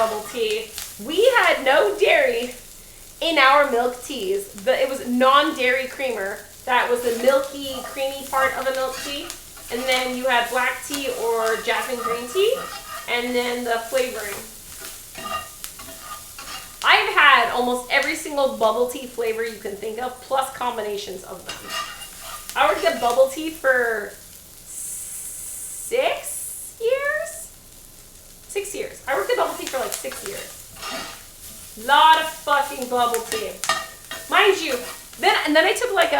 bubble tea, we had no dairy in our milk teas. It was non-dairy creamer. That was the milky, creamy part of a milk tea. And then you had black tea or jasmine green tea. And then the flavoring. I've had almost every single bubble tea flavor you can think of, plus combinations of them. I would get bubble tea for 6 years? 6 years. I worked at bubble tea for like 6 years. Lot of fucking bubble tea. Mind you, then I took like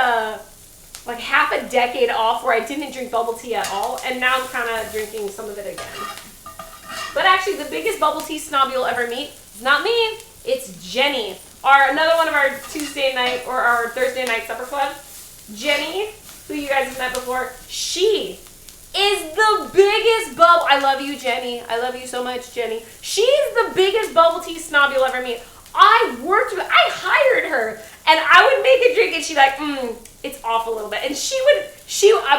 half a decade off where I didn't drink bubble tea at all, and now I'm kind of drinking some of it again. But actually, the biggest bubble tea snob you'll ever meet is not me. It's Jenny, another one of our Tuesday night or our Thursday night supper club. Jenny, who you guys have met before, she is the biggest bubble. I love you, Jenny. I love you so much, Jenny. She's the biggest bubble tea snob you'll ever meet. I hired her, and I would make a drink, and she'd like, it's off a little bit, and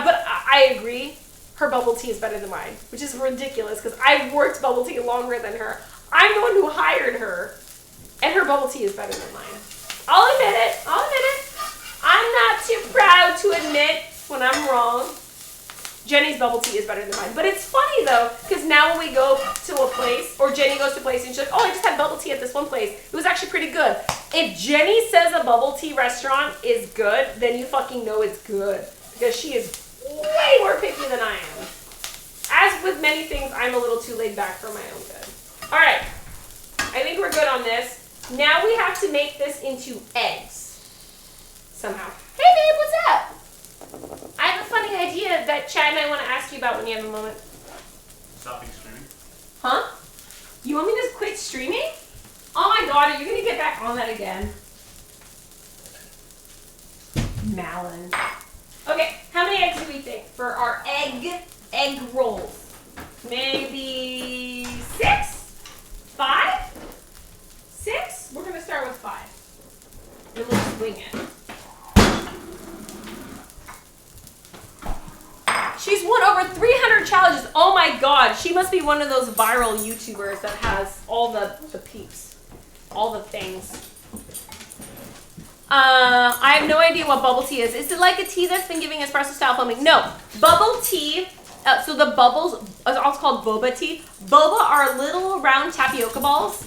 but I agree. Her bubble tea is better than mine, which is ridiculous because I've worked bubble tea longer than her. I'm the one who hired her, and her bubble tea is better than mine. I'll admit it. I'm not too proud to admit when I'm wrong. Jenny's bubble tea is better than mine. But it's funny though, because now when we go to a place, or Jenny goes to a place and she's like, oh, I just had bubble tea at this one place. It was actually pretty good. If Jenny says a bubble tea restaurant is good, then you fucking know it's good. Because she is way more picky than I am. As with many things, I'm a little too laid back for my own good. All right, I think we're good on this. Now we have to make this into eggs somehow. Hey babe, what's up? I have a funny idea that Chad and I want to ask you about when you have a moment. Stopping streaming. Huh? You want me to quit streaming? Oh my god, are you going to get back on that again? Malin. Okay, how many eggs do we think for our egg rolls? Maybe 6? 5? 6? We're going to start with 5. And we'll swing it. She's won over 300 challenges. Oh my god, she must be one of those viral YouTubers that has all the peeps. All the things. I have no idea what bubble tea is. Is it like a tea that's been giving espresso style foaming? No. Bubble tea, so the bubbles, it's also called boba tea. Boba are little round tapioca balls.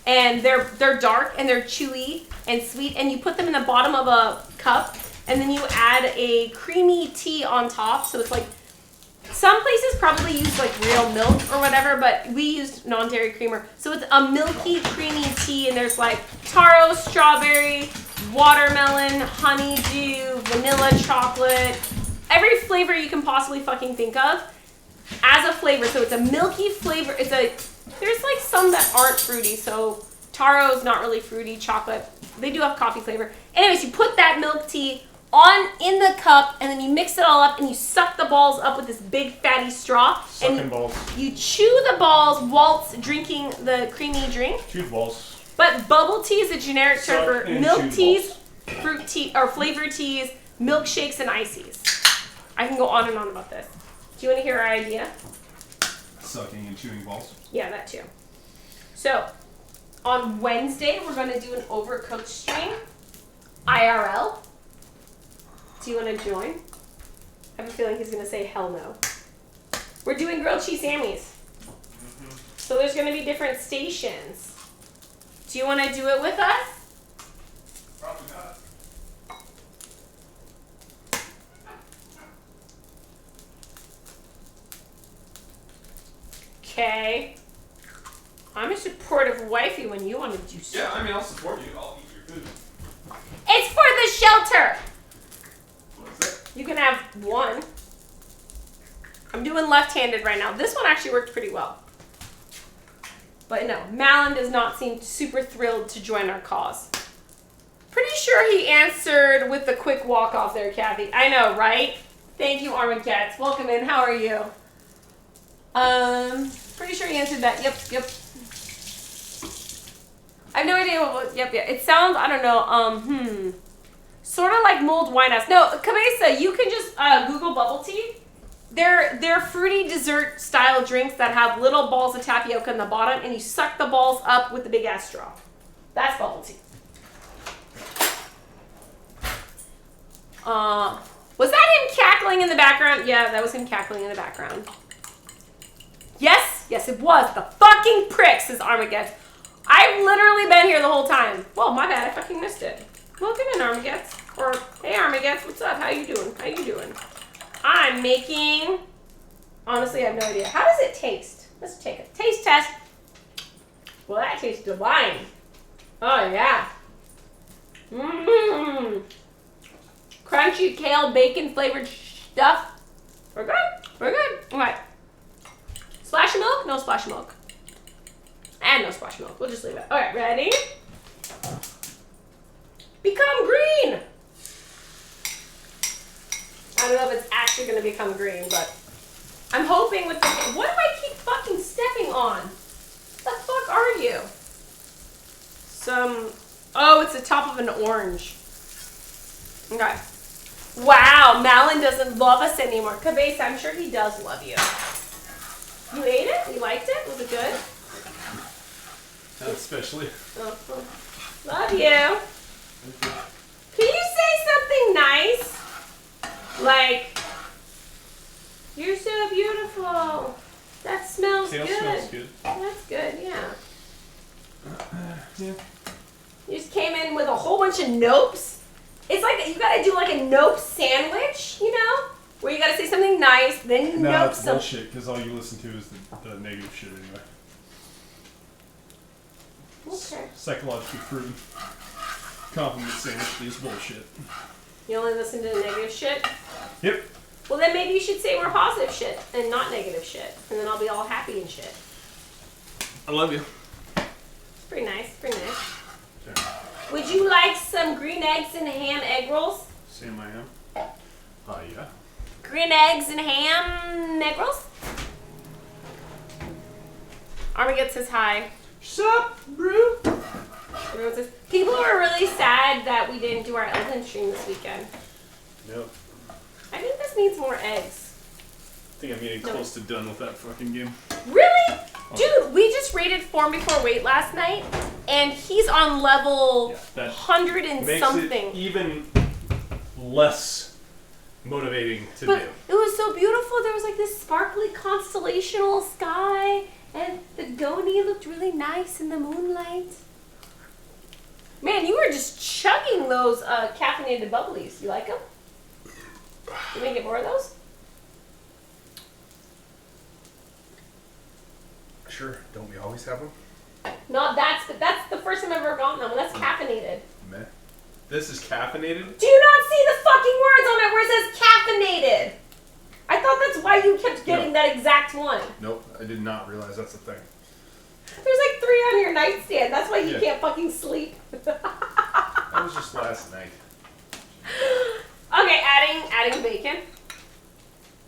And they're dark and they're chewy and sweet. And you put them in the bottom of a cup. And then you add a creamy tea on top. So it's like, some places probably use like real milk or whatever, but we used non-dairy creamer. So it's a milky, creamy tea, and there's like taro, strawberry, watermelon, honeydew, vanilla, chocolate, every flavor you can possibly fucking think of as a flavor. So it's a milky flavor. There's like some that aren't fruity. So taro is not really fruity, chocolate. They do have coffee flavor. Anyways, you put that milk tea in the cup, and then you mix it all up, and you suck the balls up with this big fatty straw. Sucking balls. You chew the balls whilst drinking the creamy drink. Chew balls. But bubble tea is a generic term for milk teas, fruit tea, or flavored teas, milkshakes, and ices. I can go on and on about this. Do you want to hear our idea? Sucking and chewing balls. Yeah, that too. So, on Wednesday, we're going to do an overcooked stream, IRL. Do you want to join? I have a feeling he's going to say hell no. We're doing grilled cheese sammies. So there's going to be different stations. Do you want to do it with us? Probably not. Okay. I'm a supportive wifey when you want to do something. Yeah, I mean, I'll support you. I'll eat your food. It's for the shelter. What is it? You can have one. I'm doing left-handed right now. This one actually worked pretty well. But no, Malin does not seem super thrilled to join our cause. Pretty sure he answered with the quick walk-off there, Kathy. I know, right? Thank you, Armin Cats. Welcome in. How are you? Pretty sure he answered that. Yep. I have no idea what was, yep. It sounds, I don't know, sort of like mulled wine ass. No, Cabeza, you can just Google bubble tea. They're fruity dessert style drinks that have little balls of tapioca in the bottom, and you suck the balls up with the big ass straw. That's bubble tea. Was that him cackling in the background? Yeah, that was him cackling in the background. Yes, it was. The fucking prick, says Armageddon. I've literally been here the whole time. Well, my bad, I fucking missed it. Welcome in, Armageddon. Or, hey, Armageddon, what's up? How you doing? I'm making... Honestly, I have no idea. How does it taste? Let's take a taste test. Well, that tastes divine. Oh, yeah. Mmm. Crunchy kale bacon flavored stuff. We're good. Okay. Splash of milk? No splash of milk. And no splash of milk. We'll just leave it. Okay, ready? Become green. I don't know if it's actually going to become green, but I'm hoping with the... What do I keep fucking stepping on? What the fuck are you? Oh, it's the top of an orange. Okay. Wow, Malin doesn't love us anymore. Cabeza, I'm sure he does love you. You ate it? You liked it? Was it good? Not especially. Oh. Love you. Can you say something nice? Like, you're so beautiful. That smells good. Smells good. That's good, yeah. Yeah. You just came in with a whole bunch of nopes. It's like you gotta do like a nope sandwich, you know? Where you gotta say something nice, then you No, nope it's something. bullshit, because all you listen to is the negative shit anyway. Okay. Psychologically proven. Compliment sandwich is bullshit. You only listen to the negative shit? Yep. Well, then maybe you should say more positive shit and not negative shit. And then I'll be all happy and shit. I love you. It's pretty nice, Okay. Would you like some green eggs and ham egg rolls? Sam, I am. Yeah. Green eggs and ham egg rolls? Armageddon says hi. Sup, bro? Everyone says, people are really sad that we didn't do our Elden stream this weekend. Yep. I think this needs more eggs. I think I'm getting close to done with that fucking game. Really? Dude, we just raided Form Before Wait last night, and he's on level 100 and makes something. It even less motivating to But do. it was so beautiful. There was like this sparkly constellational sky, and the Goni looked really nice in the moonlight. Man, you were just chugging those caffeinated bubblies. You like them? You may get more of those? Sure. Don't we always have them? No, that's the first time I've ever gotten them. That's caffeinated. Meh. This is caffeinated? Do you not see the fucking words on it where it says caffeinated? I thought that's why you kept getting that exact one. Nope. I did not realize that's a thing. There's like 3 on your nightstand. That's why you Yeah. can't fucking sleep. That was just last night. Okay, adding bacon.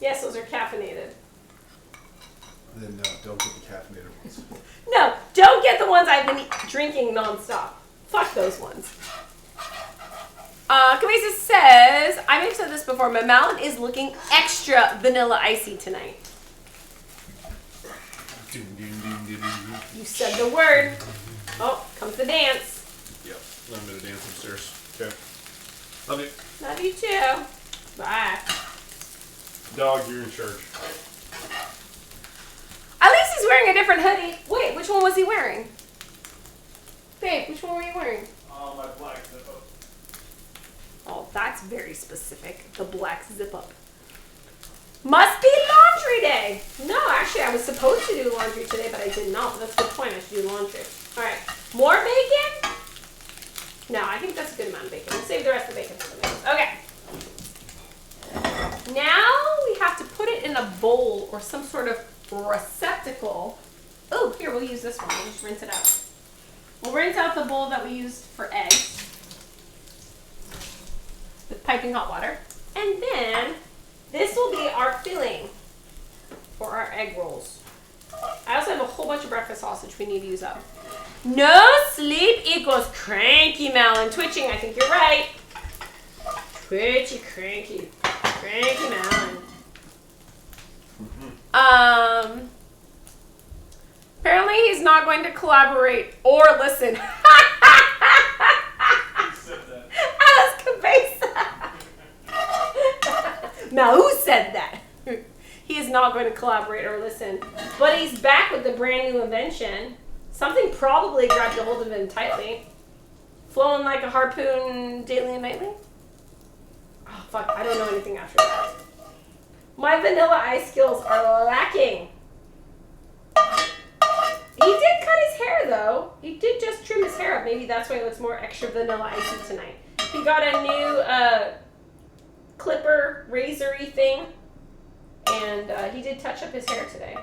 Yes, those are caffeinated. Then don't get the caffeinated ones. No, don't get the ones I've been drinking nonstop. Fuck those ones. Cabeza says, I may have said this before, but Malin is looking extra vanilla icy tonight. You said the word. Oh, comes the dance. Yep. Let me to dance upstairs. Okay. Love you. Love you too. Bye. Dog, you're in charge. At least he's wearing a different hoodie. Wait, which one was he wearing? Babe, which one were you wearing? My black zip up. Oh, that's very specific. The black zip up. Must be laundry day. No, actually, I was supposed to do laundry today, but I did not. That's a good point. I should do laundry. All right. More bacon? No, I think that's a good amount of bacon. We'll save the rest of the bacon for the next. Okay. Now we have to put it in a bowl or some sort of receptacle. Oh, here, we'll use this one. We'll just rinse it out. We'll rinse out the bowl that we used for eggs with piping hot water. And then this will be our filling for our egg rolls. I also have a whole bunch of breakfast sausage we need to use up. No sleep equals cranky, Malin. Twitching, I think you're right. Twitchy, cranky. Cranky Malin. Apparently he's not going to collaborate or listen. Who said that? Ask Cabeza. Now, who said that? He is not going to collaborate or listen. But he's back with the brand new invention. Something probably grabbed a hold of him tightly. Flowing like a harpoon daily and nightly? Oh, fuck. I don't know anything after that. My vanilla ice skills are lacking. He did cut his hair, though. He did just trim his hair up. Maybe that's why it looks more extra vanilla icy tonight. He got a new clipper, razor-y thing. And he did touch up his hair today.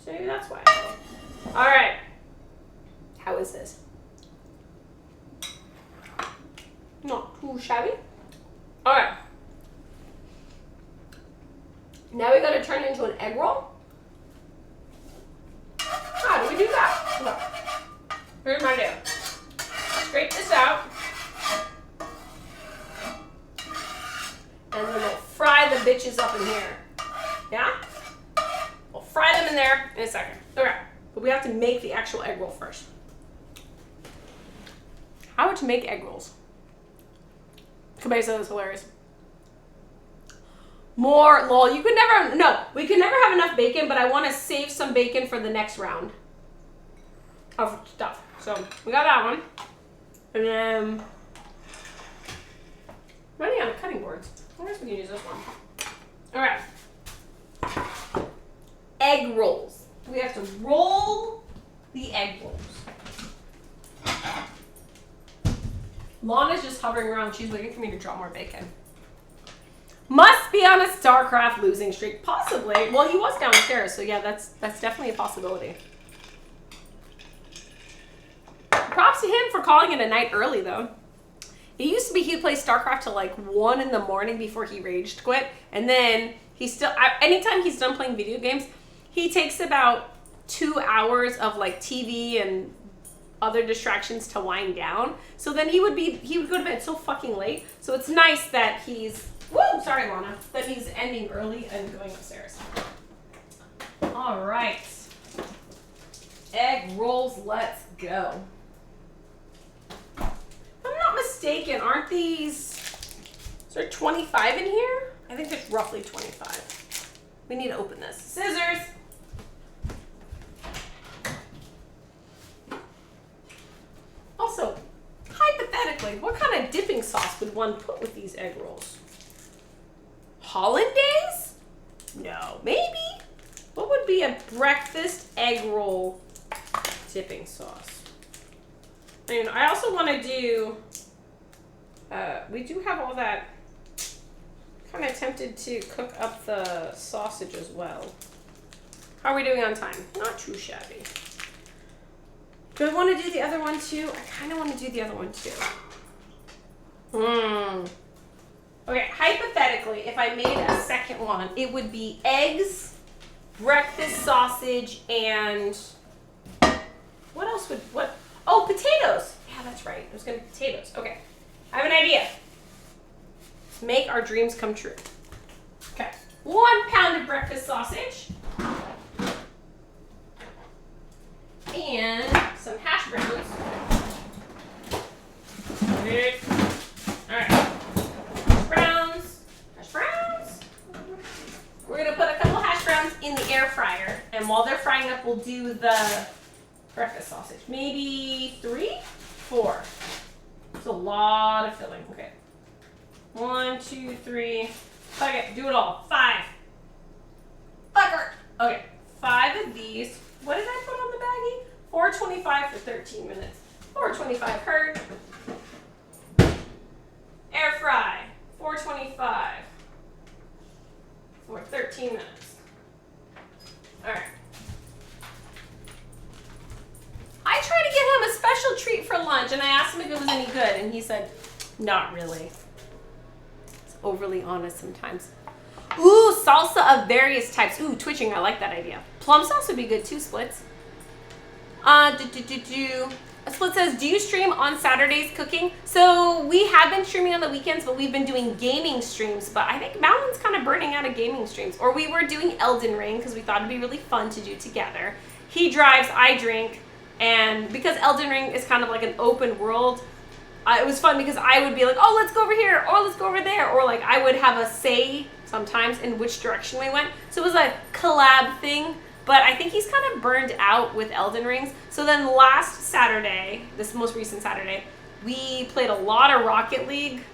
So maybe that's why. All right. How is this? Not too shabby. All right. Now we got to turn it into an egg roll. How do we do that? Look. Here's my deal. Scrape this out. And then we'll fry the bitches up in here. Yeah? We'll fry them in there in a second. Okay. But we have to make the actual egg roll first. How to make egg rolls. Cabeza is hilarious. More, lol, you could never, no, we could never have enough bacon, but I want to save some bacon for the next round of stuff. So, we got that one. And then, running out of cutting boards. I guess we can use this one. Alright. Egg rolls. We have to roll the egg rolls. Lana's just hovering around. She's waiting for me to drop more bacon. Must be on a StarCraft losing streak. Possibly. Well, he was downstairs, so yeah, that's definitely a possibility. Props to him for calling it a night early, though. It used to be he'd play StarCraft till like 1 in the morning before he rage quit. And then he still, anytime he's done playing video games, he takes about 2 hours of like TV and other distractions to wind down. So then he would go to bed so fucking late. So it's nice that he's, woo, sorry Lana, that he's ending early and going upstairs. All right. Egg rolls, let's go. If I'm not mistaken, aren't these, is there 25 in here? I think there's roughly 25. We need to open this. Scissors. Also, hypothetically, what kind of dipping sauce would one put with these egg rolls? Hollandaise? No, maybe. What would be a breakfast egg roll dipping sauce? I mean, I also want to do, we do have all that, kind of tempted to cook up the sausage as well. How are we doing on time? Not too shabby. Do I want to do the other one too? I kind of want to do the other one too. Okay, hypothetically, if I made a second one, it would be eggs, breakfast sausage, and what else would, oh, potatoes. Yeah, that's right. It was going to be potatoes. Okay, I have an idea. Let's make our dreams come true. Okay, 1 pound of breakfast sausage. And some hash browns. Alright. Hash browns. We're going to put a couple hash browns in the air fryer. And while they're frying up, we'll do the breakfast sausage. Maybe 3? 4. It's a lot of filling. Okay. 1, 2, 3. Fuck it. Do it all. 5. Fucker. Okay. 5 of these. What did I put on the baggie? $4.25 for 13 minutes. $4.25 heard. Air fry. $4.25 for 13 minutes. All right. I tried to get him a special treat for lunch, and I asked him if it was any good, and he said, not really. It's overly honest sometimes. Ooh, salsa of various types. Ooh, twitching, I like that idea. Plum sauce would be good too, Splits. Split says, do you stream on Saturdays cooking? So we have been streaming on the weekends, but we've been doing gaming streams. But I think Mountain's kind of burning out of gaming streams. Or we were doing Elden Ring because we thought it'd be really fun to do together. He drives, I drink. And because Elden Ring is kind of like an open world, it was fun because I would be like, oh, let's go over here, or let's go over there. Or like I would have a say sometimes in which direction we went. So it was a collab thing. But I think he's kind of burned out with Elden Rings. So then last Saturday, this most recent Saturday, we played a lot of Rocket League,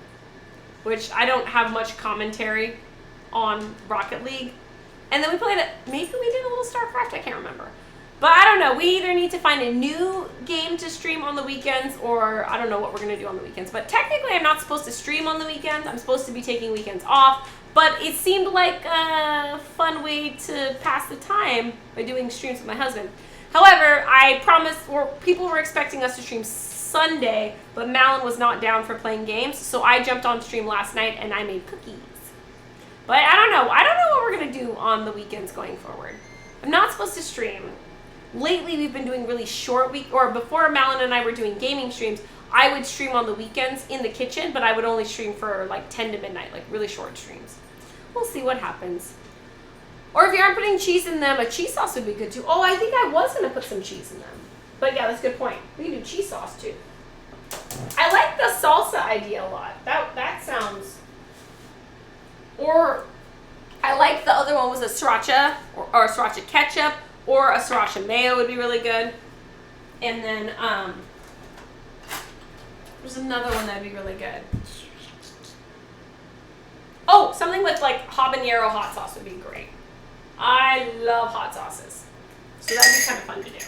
which I don't have much commentary on Rocket League. And then we played, maybe we did a little StarCraft, I can't remember. But I don't know, we either need to find a new game to stream on the weekends, or I don't know what we're gonna do on the weekends. But technically I'm not supposed to stream on the weekends. I'm supposed to be taking weekends off. But it seemed like a fun way to pass the time by doing streams with my husband. However, I promised, or people were expecting us to stream Sunday, but Malin was not down for playing games, so I jumped on stream last night and I made cookies. But I don't know what we're gonna do on the weekends going forward. I'm not supposed to stream. Lately, we've been doing really short before Malin and I were doing gaming streams, I would stream on the weekends in the kitchen, but I would only stream for like 10 to midnight, like really short streams. We'll see what happens. Or if you aren't putting cheese in them, a cheese sauce would be good too. Oh, I think I was going to put some cheese in them. But yeah, that's a good point. We can do cheese sauce too. I like the salsa idea a lot. That sounds... Or I like the other one was a sriracha or a sriracha ketchup, or a sriracha mayo would be really good. And then there's another one that would be really good. Oh, something with like habanero hot sauce would be great. I love hot sauces. So that'd be kind of fun to do.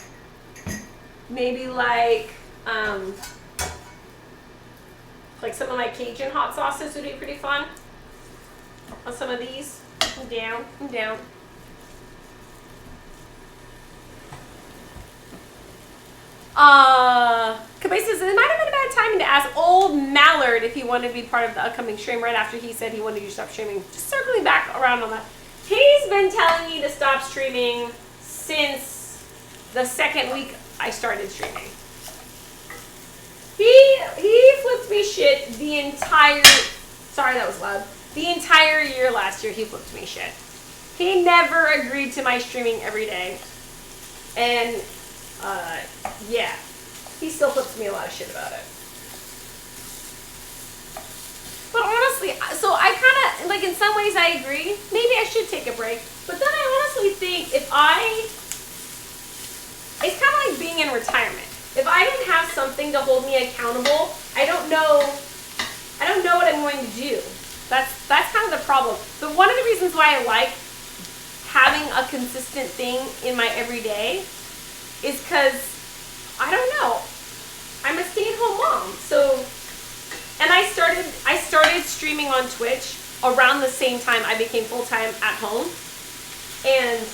Maybe like some of my Cajun hot sauces would be pretty fun. On some of these. I'm down. I'm down. Kabay says, it might have been a bad timing to ask old Mallard if he wanted to be part of the upcoming stream right after he said he wanted you to stop streaming. Just circling back around on that. He's been telling me to stop streaming since the second week I started streaming. He flipped me shit the entire, sorry that was loud, the entire year last year he flipped me shit. He never agreed to my streaming every day. And yeah, he still flips me a lot of shit about it. But honestly, so I kind of, like in some ways I agree. Maybe I should take a break. But then I honestly think it's kind of like being in retirement. If I didn't have something to hold me accountable, I don't know what I'm going to do. That's kind of the problem. But one of the reasons why I like having a consistent thing in my everyday is because, I don't know, I'm a stay-at-home mom. So, and I started streaming on Twitch around the same time I became full-time at home. And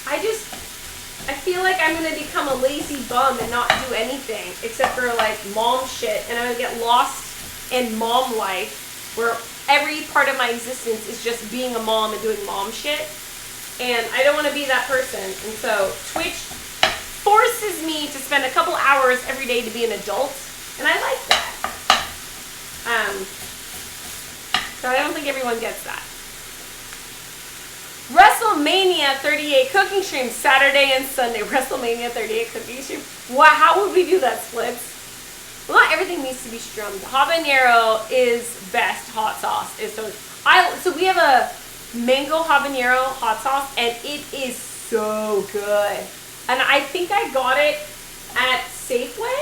I feel like I'm going to become a lazy bum and not do anything except for like mom shit. And I'm going to get lost in mom life where every part of my existence is just being a mom and doing mom shit. And I don't want to be that person. And so Twitch forces me to spend a couple hours every day to be an adult, and I like that. So I don't think everyone gets that. WrestleMania 38 cooking stream, Saturday and Sunday. WrestleMania 38 cooking stream. Wow, how would we do that, Splits? Well, not everything needs to be strummed. Habanero is best hot sauce. So we have a mango habanero hot sauce, and it is so good. And I think I got it at Safeway,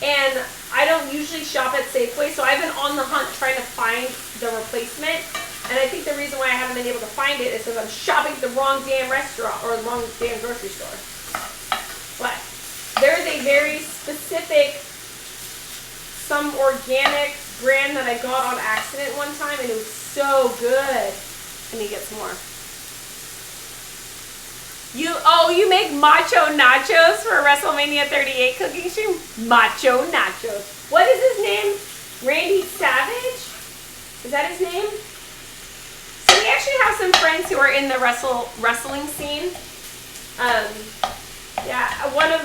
and I don't usually shop at Safeway, so I've been on the hunt trying to find the replacement. And I think the reason why I haven't been able to find it is because I'm shopping at the wrong damn restaurant or the wrong damn grocery store. But there is a very specific, some organic brand that I got on accident one time, and it was so good. Let me get some more. You make macho nachos for WrestleMania 38 cooking stream? Macho nachos. What is his name? Randy Savage? Is that his name? So we actually have some friends who are in the wrestling scene. Yeah, one of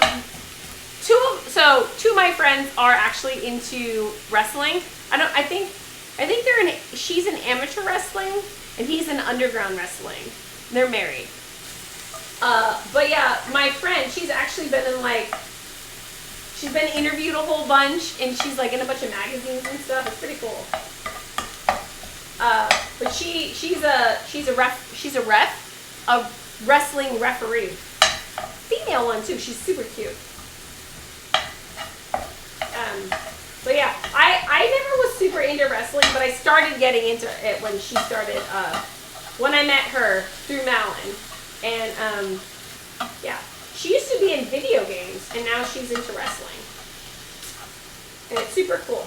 two of my friends are actually into wrestling. I think she's in amateur wrestling and he's in underground wrestling. They're married. But yeah, my friend, she's actually been in she's been interviewed a whole bunch and she's like in a bunch of magazines and stuff. It's pretty cool. But she's a wrestling referee. Female one too. She's super cute. But yeah, I never was super into wrestling, but I started getting into it when she started, when I met her through Malin. And, yeah, she used to be in video games, and now she's into wrestling. And it's super cool.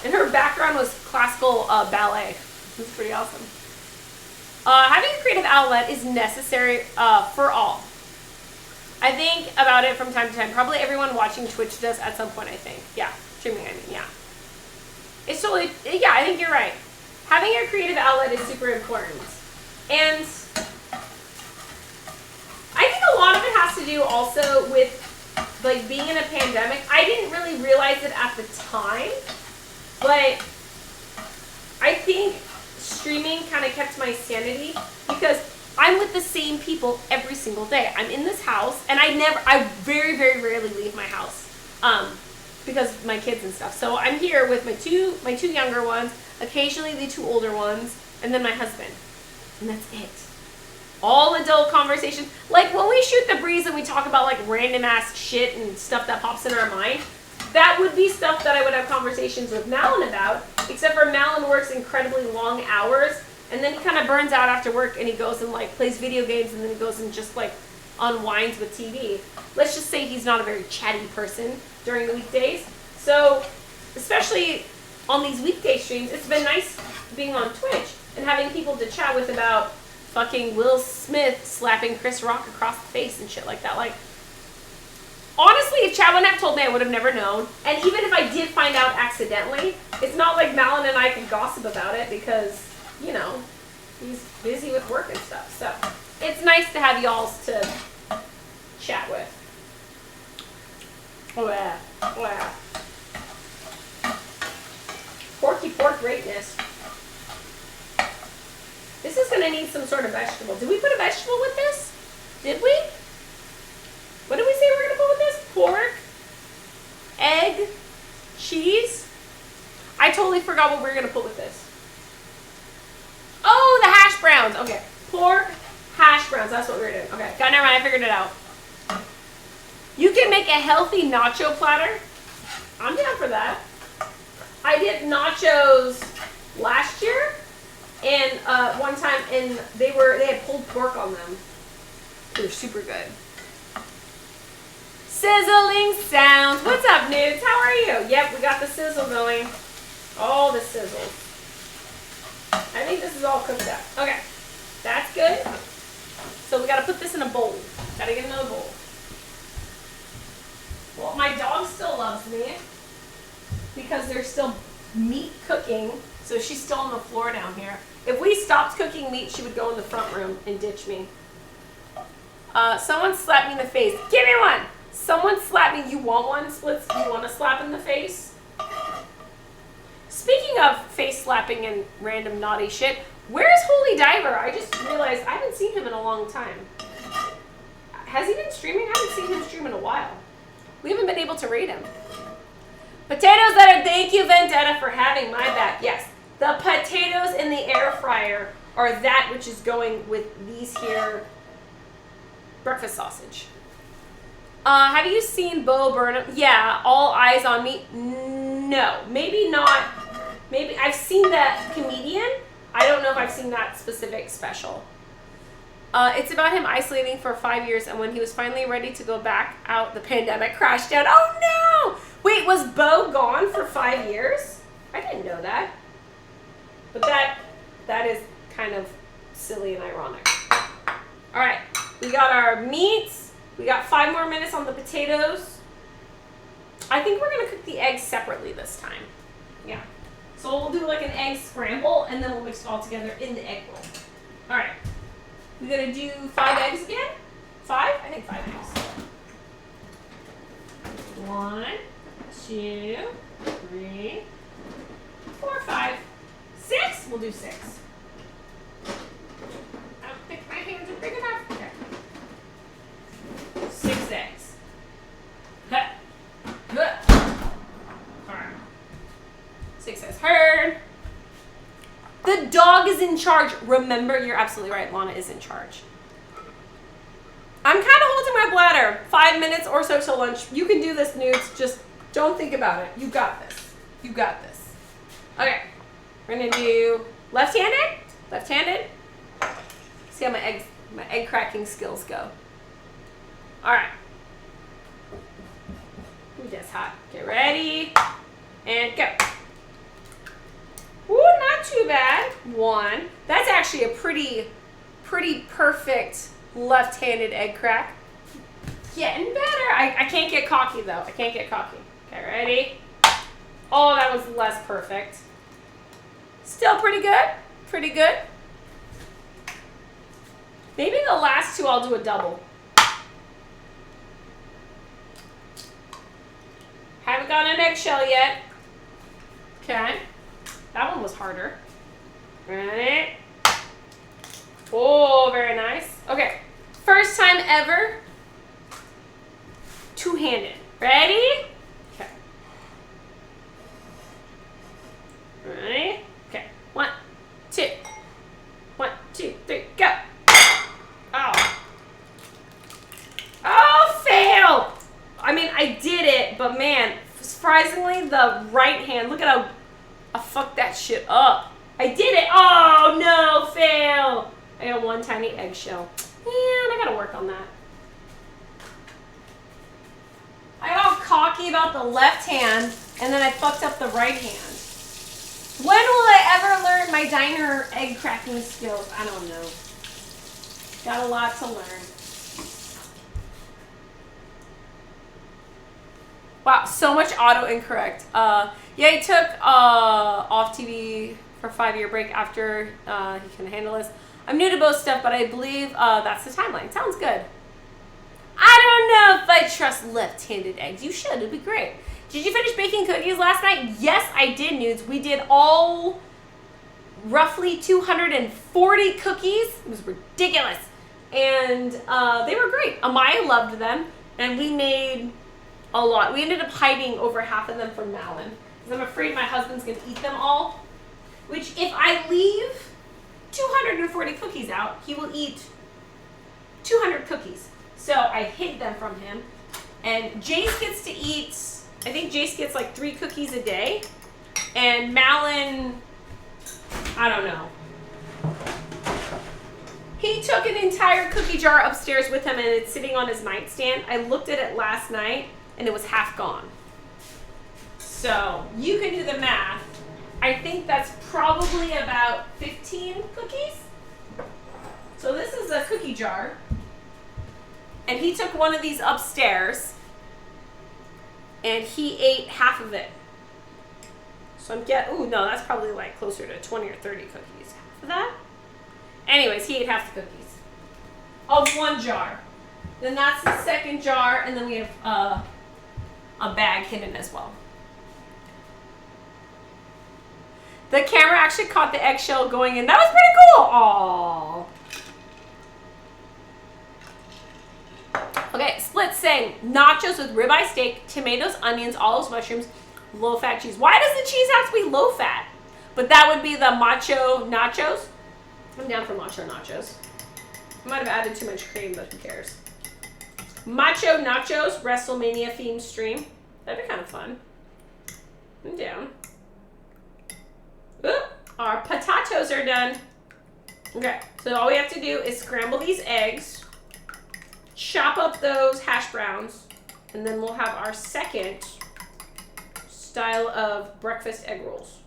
And her background was classical ballet. It's pretty awesome. Having a creative outlet is necessary for all. I think about it from time to time. Probably everyone watching Twitch does at some point, I think. Yeah, streaming, I mean, yeah. It's totally, yeah, I think you're right. Having a creative outlet is super important. And I think a lot of it has to do also with, like, being in a pandemic. I didn't really realize it at the time, but I think streaming kind of kept my sanity because I'm with the same people every single day. I'm in this house, and I very, very rarely leave my house because of my kids and stuff. So I'm here with my two younger ones, occasionally the two older ones, and then my husband. And that's it. All adult conversations. Like when we shoot the breeze and we talk about like random ass shit and stuff that pops in our mind, that would be stuff that I would have conversations with Malin about, except for Malin works incredibly long hours. And then he kind of burns out after work and he goes and like plays video games and then he goes and just like unwinds with TV. Let's just say he's not a very chatty person during the weekdays. So, especially on these weekday streams, it's been nice being on Twitch and having people to chat with about fucking Will Smith slapping Chris Rock across the face and shit like that. Like, honestly, if Chad wouldn't have told me, I would have never known. And even if I did find out accidentally, it's not like Malin and I could gossip about it because, you know, he's busy with work and stuff. So it's nice to have y'all to chat with. Oh yeah, oh yeah. Porky pork greatness. This is gonna need some sort of vegetable. Did we put a vegetable with this? Did we? What did we say we're gonna put with this? Pork, egg, cheese. I totally forgot what we were gonna put with this. Oh, the hash browns. Okay. Pork, hash browns. That's what we were doing. Okay. Got never mind. I figured it out. You can make a healthy nacho platter. I'm down for that. I did nachos last year, and one time, and they had pulled pork on them. They were super good. Sizzling sounds. What's up, Nudes? How are you? Yep, we got the sizzle going. All the sizzle. I think this is all cooked up. Okay, that's good. So we gotta put this in a bowl. Gotta get another bowl. Well, my dog still loves me because there's still meat cooking. So she's still on the floor down here. If we stopped cooking meat, she would go in the front room and ditch me. Someone slapped me in the face. Give me one. Someone slapped me. You want one, Splits? You want a slap in the face? Speaking of face slapping and random naughty shit, where's Holy Diver? I just realized I haven't seen him in a long time. Has he been streaming? I haven't seen him stream in a while. We haven't been able to rate him. Potatoes that are, thank you, Vendetta, for having my back. Yes, the potatoes in the air fryer are that which is going with these here breakfast sausage. Have you seen Bo Burnham? Yeah, All Eyes on Me. No, maybe not. Maybe I've seen that comedian. I don't know if I've seen that specific special. It's about him isolating for 5 years, and when he was finally ready to go back out, the pandemic crashed down. Oh no! Wait, was Bo gone for 5 years? I didn't know that. But that is kind of silly and ironic. All right, we got our meats. We got 5 more minutes on the potatoes. I think we're gonna cook the eggs separately this time. Yeah. So we'll do like an egg scramble, and then we'll mix it all together in the egg roll. All right. We're gonna do 5 eggs again? 5? I think 5 eggs. 1, 2, 3, 4, 5, 6. We'll do 6. I don't think my hands are big enough. Okay. 6 eggs. Huh. Huh. All right. 6 eggs. Heard. The dog is in charge. Remember, you're absolutely right. Lana is in charge. I'm kind of holding my bladder. 5 minutes or so till lunch. You can do this, Nudes. Just don't think about it. You got this. You got this. Okay. We're going to do left-handed. Left-handed. See how my egg cracking skills go. All right. Ooh, that's hot. Get ready. And go. Ooh, not too bad. 1. That's actually a pretty perfect left-handed egg crack. Getting better. I can't get cocky though. I can't get cocky. Okay, ready? Oh, that was less perfect. Still pretty good. Pretty good. Maybe the last 2 I'll do a double. Haven't gotten an eggshell yet. Okay. That one was harder. Ready? Oh, very nice. Okay. First time ever. Two-handed. Ready? Okay. Ready? Okay. 1, 2. 1, 2, 3, go. Oh. Oh, fail. I mean, I did it, but man, surprisingly, the right hand, look at how I fucked that shit up. I did it. Oh, no, fail. I got 1 tiny eggshell. Man, I gotta work on that. I got all cocky about the left hand, and then I fucked up the right hand. When will I ever learn my diner egg cracking skills? I don't know. Got a lot to learn. Wow, so much auto incorrect. Yeah, he took off TV for a 5-year break after he couldn't handle this. I'm new to both stuff, but I believe that's the timeline. Sounds good. I don't know if I trust left-handed eggs. You should. It'd be great. Did you finish baking cookies last night? Yes, I did, Nudes. We did all roughly 240 cookies. It was ridiculous. And they were great. Amaya loved them, and we made a lot. We ended up hiding over half of them from Malin because I'm afraid my husband's going to eat them all. Which, if I leave 240 cookies out, he will eat 200 cookies. So I hid them from him. And Jace gets to eat, I think Jace gets like 3 cookies a day. And Malin, I don't know. He took an entire cookie jar upstairs with him and it's sitting on his nightstand. I looked at it last night and it was half gone. So you can do the math. I think that's probably about 15 cookies. So this is a cookie jar. And he took one of these upstairs and he ate half of it. So I'm ooh, no, that's probably like closer to 20 or 30 cookies. Half of that? Anyways, he ate half the cookies. Of 1 jar. Then that's the second jar, and then we have a bag hidden as well. The camera actually caught the eggshell going in. That was pretty cool. Aww. Okay, split saying nachos with ribeye steak, tomatoes, onions, olives, mushrooms, low-fat cheese. Why does the cheese have to be low-fat? But that would be the macho nachos. I'm down for macho nachos. I might have added too much cream, but who cares? Macho nachos, WrestleMania themed stream. That'd be kind of fun. I'm down. Ooh, our potatoes are done. Okay, so all we have to do is scramble these eggs, chop up those hash browns, and then we'll have our second style of breakfast egg rolls.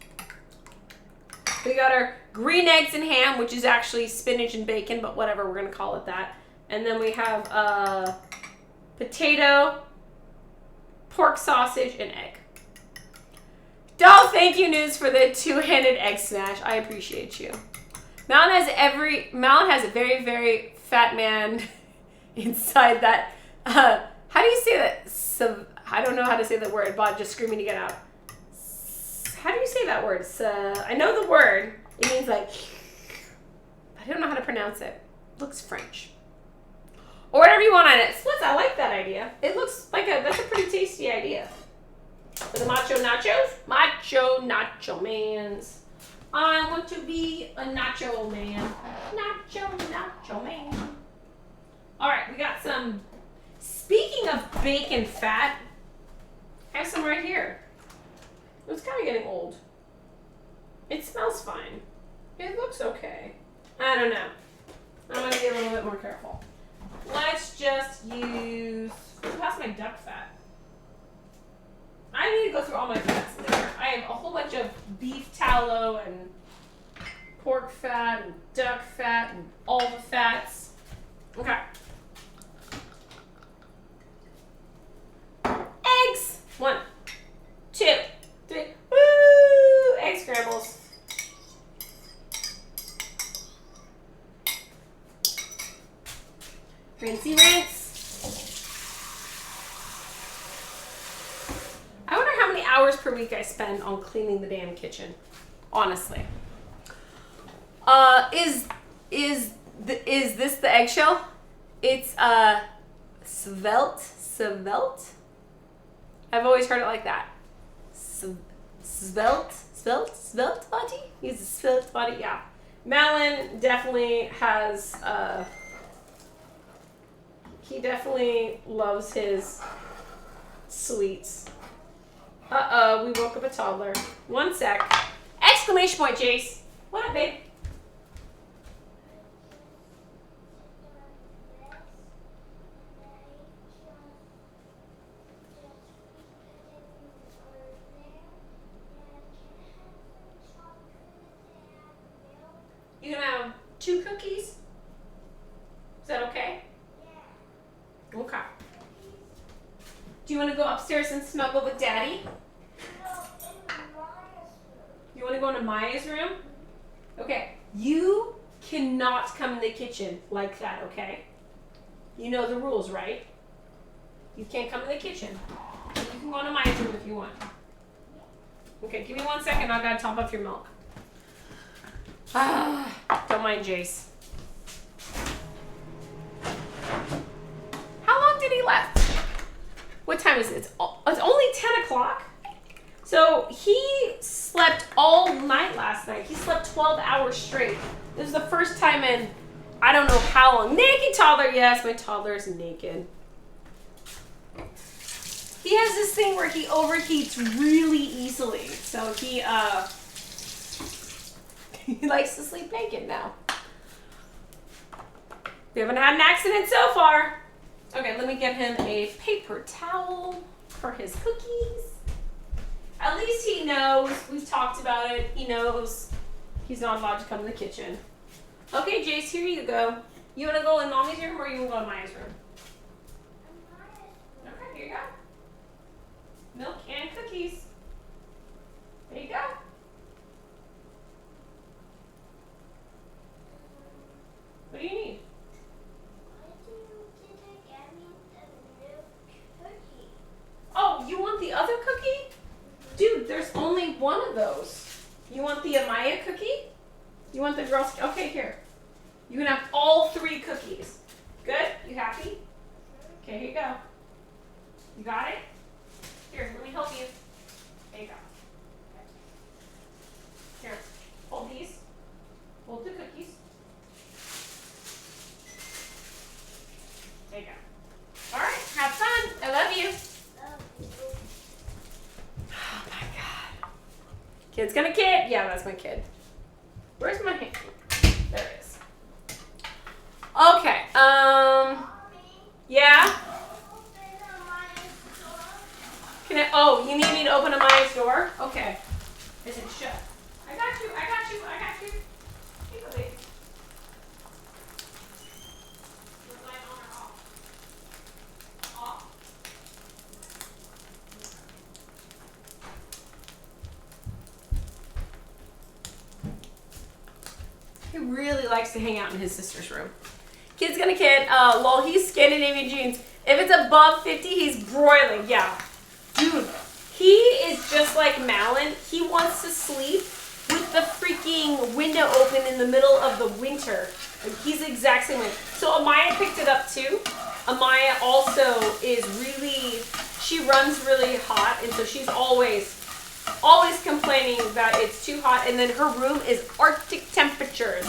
We got our green eggs and ham, which is actually spinach and bacon, but whatever, we're gonna call it that. And then we have potato, pork sausage, and egg. Oh, thank you, News, for the 2-handed egg smash. I appreciate you. Malin has a very, very fat man inside that. How do you say that? I don't know how to say the word, but just screaming to get out. How do you say that word? I know the word. It means like, I don't know how to pronounce it. It looks French. Or whatever you want on it. Splits, I like that idea. It looks like that's a pretty tasty idea. For the macho nachos? Macho nacho mans. I want to be a nacho man. Nacho man. Alright, we got some. Speaking of bacon fat, I have some right here. It's kind of getting old. It smells fine. It looks okay. I don't know. I'm going to be a little bit more careful. Let's just use. Pass my duck fat. I need to go through all my fats there. I have a whole bunch of beef tallow and pork fat and duck fat and all the fats. Okay. Eggs. 1, 2, 3. Woo! Egg scrambles. Rinsey rinse. I wonder how many hours per week I spend on cleaning the damn kitchen. Honestly. Is this the eggshell? It's svelte. I've always heard it like that. Svelte body? He's a svelte body, yeah. Malin definitely has, he definitely loves his sweets. Uh-oh, we woke up a toddler. 1 sec. Exclamation point, Jace. What up, babe? You gonna have 2 cookies? Is that okay? Yeah. Okay. Do you want to go upstairs and snuggle with Daddy? You want to go into Maya's room? Okay. You cannot come in the kitchen like that, okay? You know the rules, right? You can't come in the kitchen. You can go into Maya's room if you want. Okay, give me 1 second. I've got to top up your milk. Don't mind Jace. How long did he left? What time is it? It's only 10 o'clock. So he slept all night last night. He slept 12 hours straight. This is the first time in I don't know how long. Naked toddler, yes, my toddler is naked. He has this thing where he overheats really easily. So he likes to sleep naked now. We haven't had an accident so far. Okay, let me get him a paper towel for his cookies. At least he knows. We've talked about it. He knows he's not allowed to come in the kitchen. Okay, Jace, here you go. You want to go in Mommy's room or you want to go in Maya's room? Okay, here you go. Milk and cookies. There you go. What do you need? Oh, you want the other cookie? Dude, there's only one of those. You want the Amaya cookie? You want the girls? Okay, here. You can have all 3 cookies. Good? You happy? Okay, here you go. You got it? Here, let me help you. There you go. Here, hold these. Hold the cookies. There you go. All right, have fun. I love you. Oh my God. Kid's gonna kid. Yeah, that's my kid. Where's my hand? There it is. Okay. Yeah. Can I? Oh, you need me to open Amaya's door? Okay. Is it shut? I got you. I got you. I got you. Here you go, baby. He really likes to hang out in his sister's room. Kid's gonna kid. Lol, he's Scandinavian jeans. If it's above 50, he's broiling. Yeah. Dude, he is just like Malin. He wants to sleep with the freaking window open in the middle of the winter. Like, he's the exact same way. So Amaya picked it up too. Amaya also is really, she runs really hot, and so she's always complaining that it's too hot, and then her room is Arctic temperatures.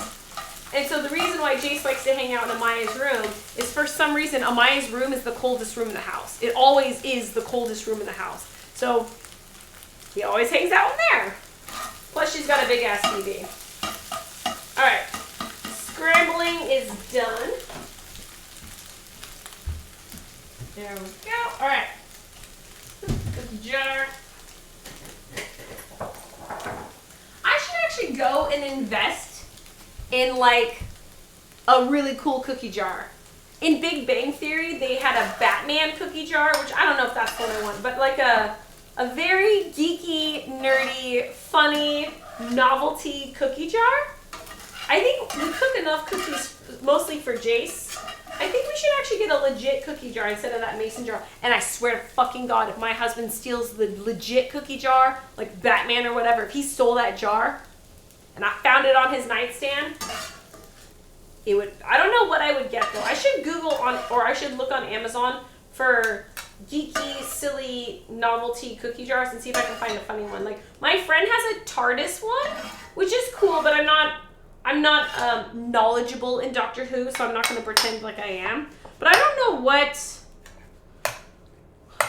And so the reason why Jace likes to hang out in Amaya's room is for some reason Amaya's room is the coldest room in the house. It always is the coldest room in the house. So he always hangs out in there. Plus she's got a big ass TV. Alright. Scrambling is done. There we go. Alright. Cookie jar. I should actually go and invest in like a really cool cookie jar. In Big Bang Theory, they had a Batman cookie jar, which I don't know if that's the one I want, but like a very geeky, nerdy, funny, novelty cookie jar. I think we cook enough cookies mostly for Jace. I think we should actually get a legit cookie jar instead of that mason jar. And I swear to fucking God, if my husband steals the legit cookie jar, like Batman or whatever, if he stole that jar and I found it on his nightstand, it would, I don't know what I would get though. I should Google or I should look on Amazon for geeky, silly, novelty cookie jars and see if I can find a funny one. Like, my friend has a TARDIS one, which is cool, but I'm not knowledgeable in Doctor Who, so I'm not going to pretend like I am. But I don't know what...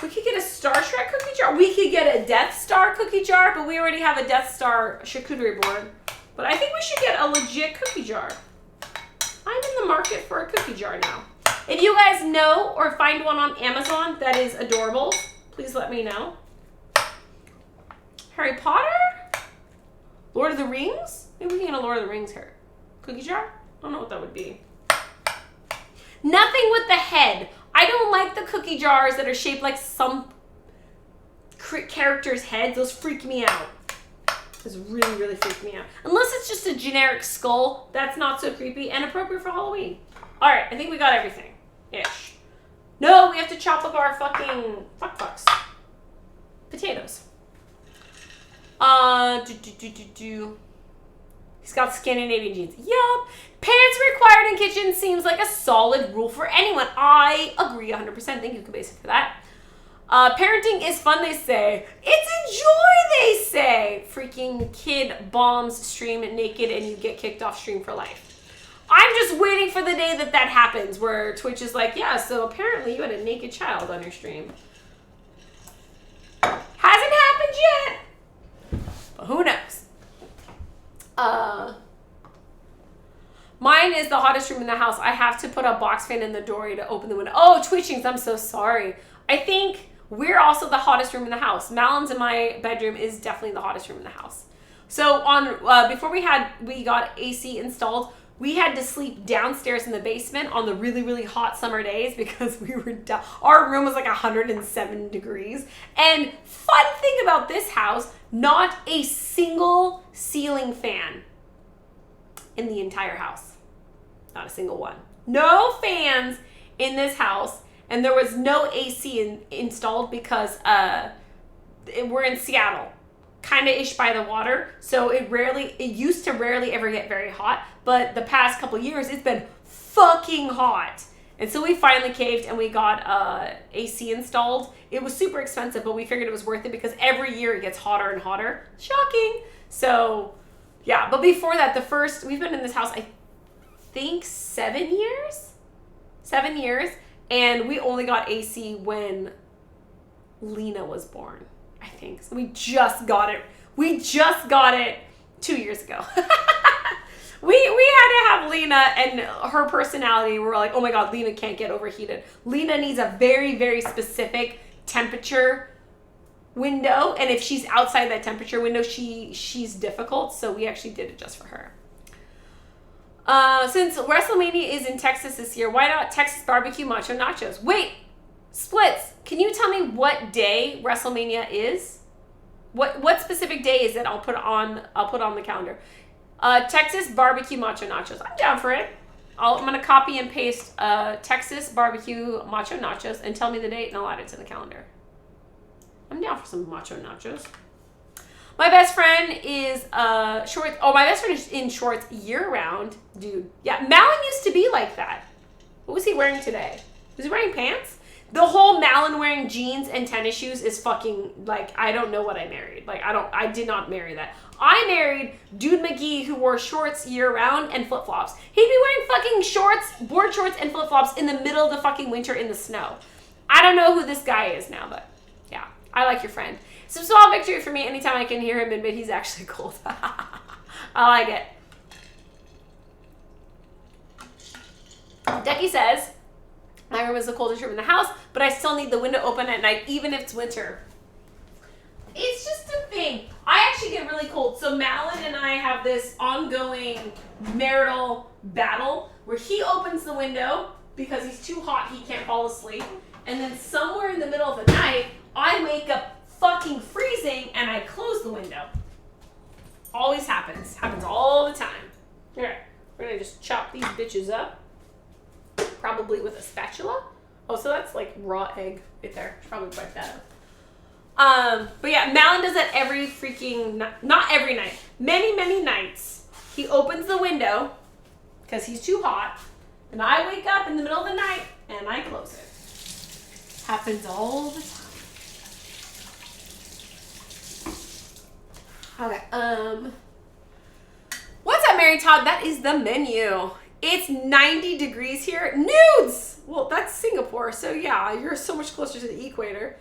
We could get a Star Trek cookie jar. We could get a Death Star cookie jar, but we already have a Death Star charcuterie board. But I think we should get a legit cookie jar. I'm in the market for a cookie jar now. If you guys know or find one on Amazon that is adorable, please let me know. Harry Potter? Lord of the Rings? Maybe we can get a Lord of the Rings here. Cookie jar? I don't know what that would be. Nothing with the head. I don't like the cookie jars that are shaped like some character's heads. Those freak me out. Those really, really freak me out. Unless it's just a generic skull. That's not so creepy and appropriate for Halloween. Alright, I think we got everything. Ish. No, we have to chop up our fucking fucks. Potatoes. He's got Scandinavian genes. Yup. Pants required in kitchen seems like a solid rule for anyone. I agree 100%. Thank you, Cabeza, for that. Parenting is fun, they say. It's a joy, they say. Freaking kid bombs stream naked and you get kicked off stream for life. I'm just waiting for the day that happens, where Twitch is like, yeah, so apparently you had a naked child on your stream. Hasn't happened yet. But who knows? Mine is the hottest room in the house. I have to put a box fan in the doorway to open the window. Oh, Twitchings, I'm so sorry. I think we're also the hottest room in the house. Malin's in my bedroom is definitely the hottest room in the house. So on before we got AC installed, we had to sleep downstairs in the basement on the really, really hot summer days because we were our room was like 107 degrees. And fun thing about this house, not a single ceiling fan in the entire house. Not a single one. No fans in this house. And there was no AC installed because we're in Seattle, kind of ish by the water. So it used to rarely ever get very hot. But the past couple years, it's been fucking hot. And so we finally caved and we got AC installed. It was super expensive, but we figured it was worth it because every year it gets hotter and hotter. Shocking. So, yeah. But before that, we've been in this house, I think 7 years? 7 years. And we only got AC when Lena was born, I think. So we just got it. We just got it 2 years ago. We had to have Lena and her personality. We're like, oh my God, Lena can't get overheated. Lena needs a very, very specific temperature window. And if she's outside that temperature window, she's difficult. So we actually did it just for her. Since WrestleMania is in Texas this year, why not Texas barbecue macho nachos? Wait, Splits, can you tell me what day WrestleMania is? What specific day is it? I'll put on the calendar. Texas barbecue macho nachos. I'm down for it. I'm gonna copy and paste Texas barbecue macho nachos and tell me the date and I'll add it to the calendar. I'm for some macho nachos. My best friend is shorts. Oh, my best friend is in shorts year round, dude. Yeah, Malin used to be like that. What was he wearing today? Was he wearing pants? The whole Malin wearing jeans and tennis shoes is fucking, like, I don't know what I married. Like, I did not marry that. I married Dude McGee who wore shorts year round and flip-flops. He'd be wearing fucking shorts, board shorts and flip-flops in the middle of the fucking winter in the snow. I don't know who this guy is now, but yeah, I like your friend. It's a small victory for me anytime I can hear him admit he's actually cold. I like it. Ducky says, my room is the coldest room in the house, but I still need the window open at night, even if it's winter. It's just a thing. I actually get really cold. So Malin and I have this ongoing marital battle where he opens the window because he's too hot, he can't fall asleep. And then somewhere in the middle of the night, I wake up fucking freezing and I close the window. Always happens. Happens all the time. All right, we're gonna just chop these bitches up. Probably with a spatula. Oh, so that's like raw egg right there. Should probably wipe that up. But yeah, Malin does that every freaking, not every night. Many nights. He opens the window because he's too hot. And I wake up in the middle of the night and I close it. Happens all the time. Okay, what's up, Mary Todd? That is the menu. It's 90 degrees here. Nudes! Well, that's Singapore, so yeah, you're so much closer to the equator.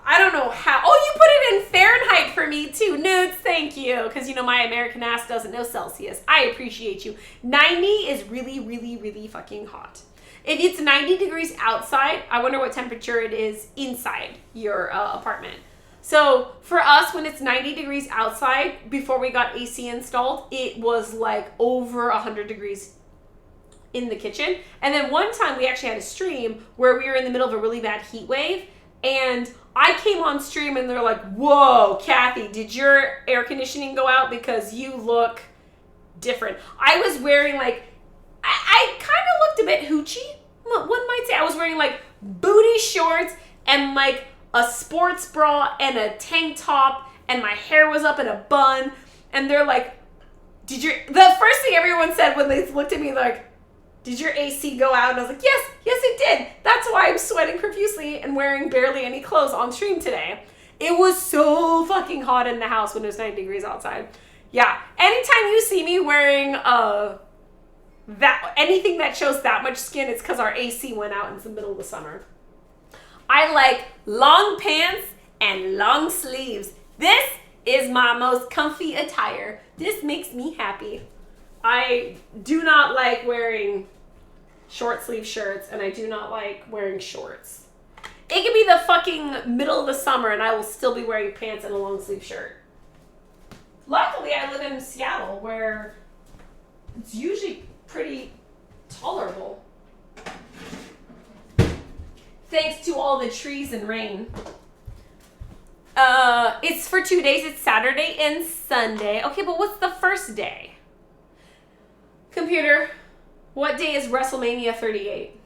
I don't know how. Oh, you put it in Fahrenheit for me too. Nudes, thank you. Because you know my American ass doesn't know Celsius. I appreciate you. 90 is really fucking hot. If it's 90 degrees outside, I wonder what temperature it is inside your apartment. So for us, when it's 90 degrees outside, before we got AC installed, it was like over 100 degrees in the kitchen. And then one time we actually had a stream where we were in the middle of a really bad heat wave, and I came on stream and they're like, whoa, Kathy, did your air conditioning go out? Because you look different. I was wearing like, I kind of looked a bit hoochie, one might say. I was wearing like booty shorts and like a sports bra and a tank top, and my hair was up in a bun. And they're like, the first thing everyone said when they looked at me, like, did your AC go out? And I was like, yes, it did. That's why I'm sweating profusely and wearing barely any clothes on stream today. It was so fucking hot in the house when it was 90 degrees outside. Yeah, anytime you see me wearing anything that shows that much skin, it's because our AC went out in the middle of the summer. I like long pants and long sleeves. This is my most comfy attire. This makes me happy. I do not like wearing short sleeve shirts, and I do not like wearing shorts. It could be the fucking middle of the summer and I will still be wearing pants and a long sleeve shirt. Luckily, I live in Seattle where it's usually pretty tolerable. Thanks to all the trees and rain. It's for 2 days. It's Saturday and Sunday. Okay, but what's the first day? Computer, what day is WrestleMania 38?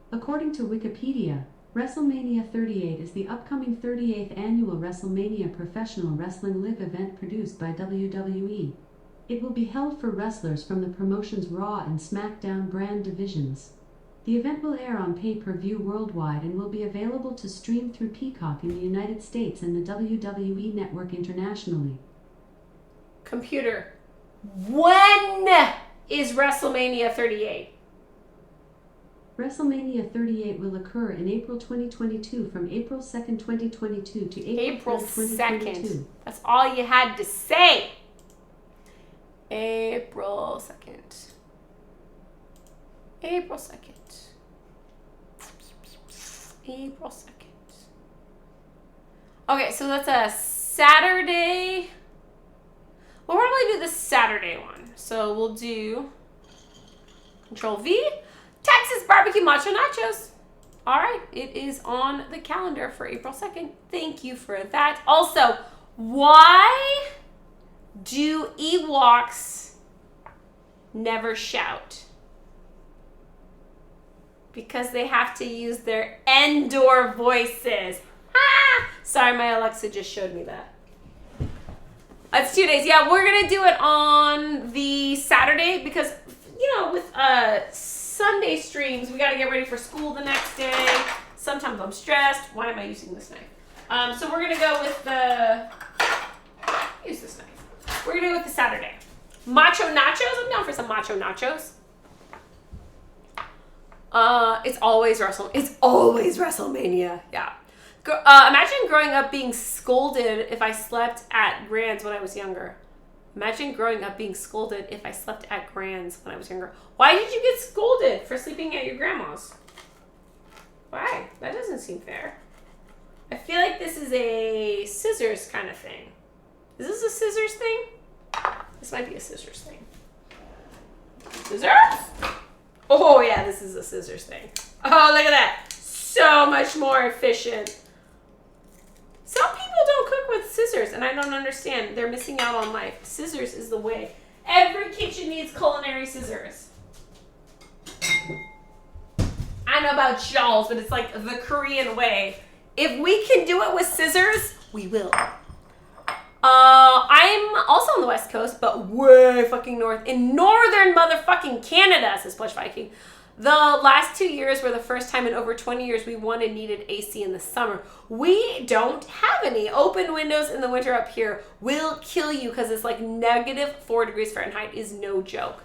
According to Wikipedia, WrestleMania 38 is the upcoming 38th annual WrestleMania professional wrestling live event produced by WWE. It will be held for wrestlers from the promotion's Raw and SmackDown brand divisions. The event will air on pay-per-view worldwide and will be available to stream through Peacock in the United States and the WWE Network internationally. Computer, when is WrestleMania 38? WrestleMania 38 will occur in April 2022 from April 2nd, 2022 to April 3rd, 2022. 2nd. That's all you had to say. April 2nd. April 2nd. April 2nd. Okay, so that's a Saturday. We'll probably do the Saturday one. So we'll do Control V. Texas barbecue macho nachos. All right, it is on the calendar for April 2nd. Thank you for that. Also, why do Ewoks never shout? Because they have to use their Endor voices. Ah! Sorry, my Alexa just showed me that. That's 2 days. Yeah, we're going to do it on the Saturday because, with Sunday streams, we got to get ready for school the next day. Sometimes I'm stressed. Why am I using this knife? So we're going to go with use this knife. We're going to go with the Saturday. Macho nachos. I'm down for some macho nachos. It's always WrestleMania. Yeah. Imagine growing up being scolded if I slept at Grand's when I was younger. Imagine growing up being scolded if I slept at Grand's when I was younger. Why did you get scolded for sleeping at your grandma's? Why? That doesn't seem fair. I feel like this is a scissors kind of thing. Is this a scissors thing? This might be a scissors thing. Scissors? Oh yeah, this is a scissors thing. Oh, look at that. So much more efficient. Some people don't cook with scissors, and I don't understand. They're missing out on life. Scissors is the way. Every kitchen needs culinary scissors. I know about y'all's, but it's like the Korean way. If we can do it with scissors, we will. I'm also on the West Coast, but way fucking north. In northern motherfucking Canada, says Plush Viking. The last 2 years were the first time in over 20 years we wanted needed AC in the summer. We don't have any. Open windows in the winter up here will kill you because it's like -4 degrees Fahrenheit is no joke.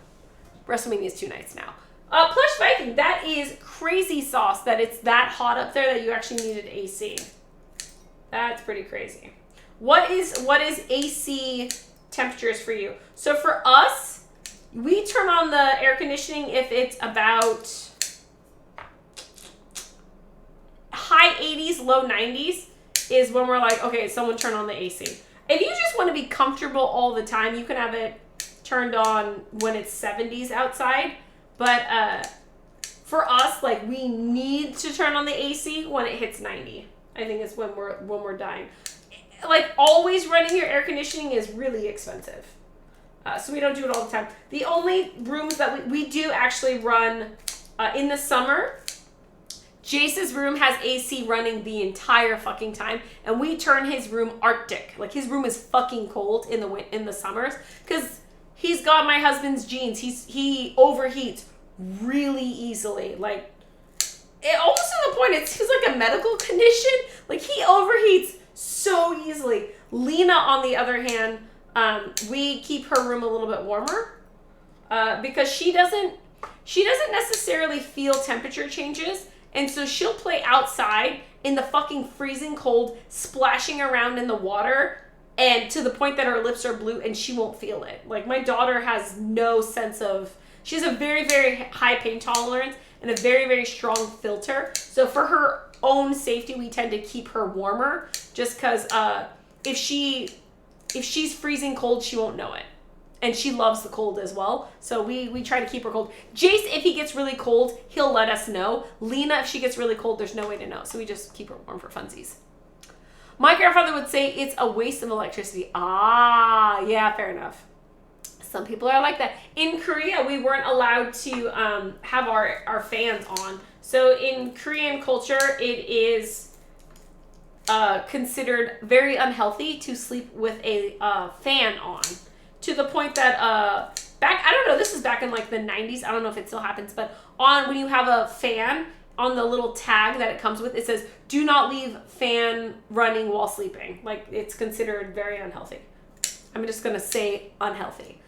WrestleMania is 2 nights now. Plush Viking, that is crazy sauce that it's that hot up there that you actually needed AC. That's pretty crazy. What is AC temperatures for you? So for us, we turn on the air conditioning if it's about high 80s, low 90s is when we're like, okay, someone turn on the AC. If you just want to be comfortable all the time, you can have it turned on when it's 70s outside. But for us, like, we need to turn on the AC when it hits 90. I think it's when we're dying. Like, always running your air conditioning is really expensive. So we don't do it all the time. The only rooms that we do actually run in the summer, Jace's room has AC running the entire fucking time, and we turn his room Arctic. Like, his room is fucking cold in the summers because he's got my husband's genes. He overheats really easily. Like, it almost to the point it's like a medical condition. Like, he overheats so easily. Lena, on the other hand, we keep her room a little bit warmer because she doesn't necessarily feel temperature changes, and so she'll play outside in the fucking freezing cold, splashing around in the water, and to the point that her lips are blue, and she won't feel it. Like, my daughter has no sense of. She has a very, very high pain tolerance and a very, very strong filter. So for her own safety, we tend to keep her warmer, just because if she's freezing cold, she won't know it. And she loves the cold as well. So we try to keep her cold. Jace, if he gets really cold, he'll let us know. Lena, if she gets really cold, there's no way to know. So we just keep her warm for funsies. My grandfather would say it's a waste of electricity. Ah, yeah, fair enough. Some people are like that. In Korea, we weren't allowed to have our fans on. So in Korean culture, it is considered very unhealthy to sleep with a fan on, to the point that I don't know, this is back in like the 90s, I don't know if it still happens, but when you have a fan, on the little tag that it comes with, it says, do not leave fan running while sleeping. Like, it's considered very unhealthy. I'm just gonna say unhealthy.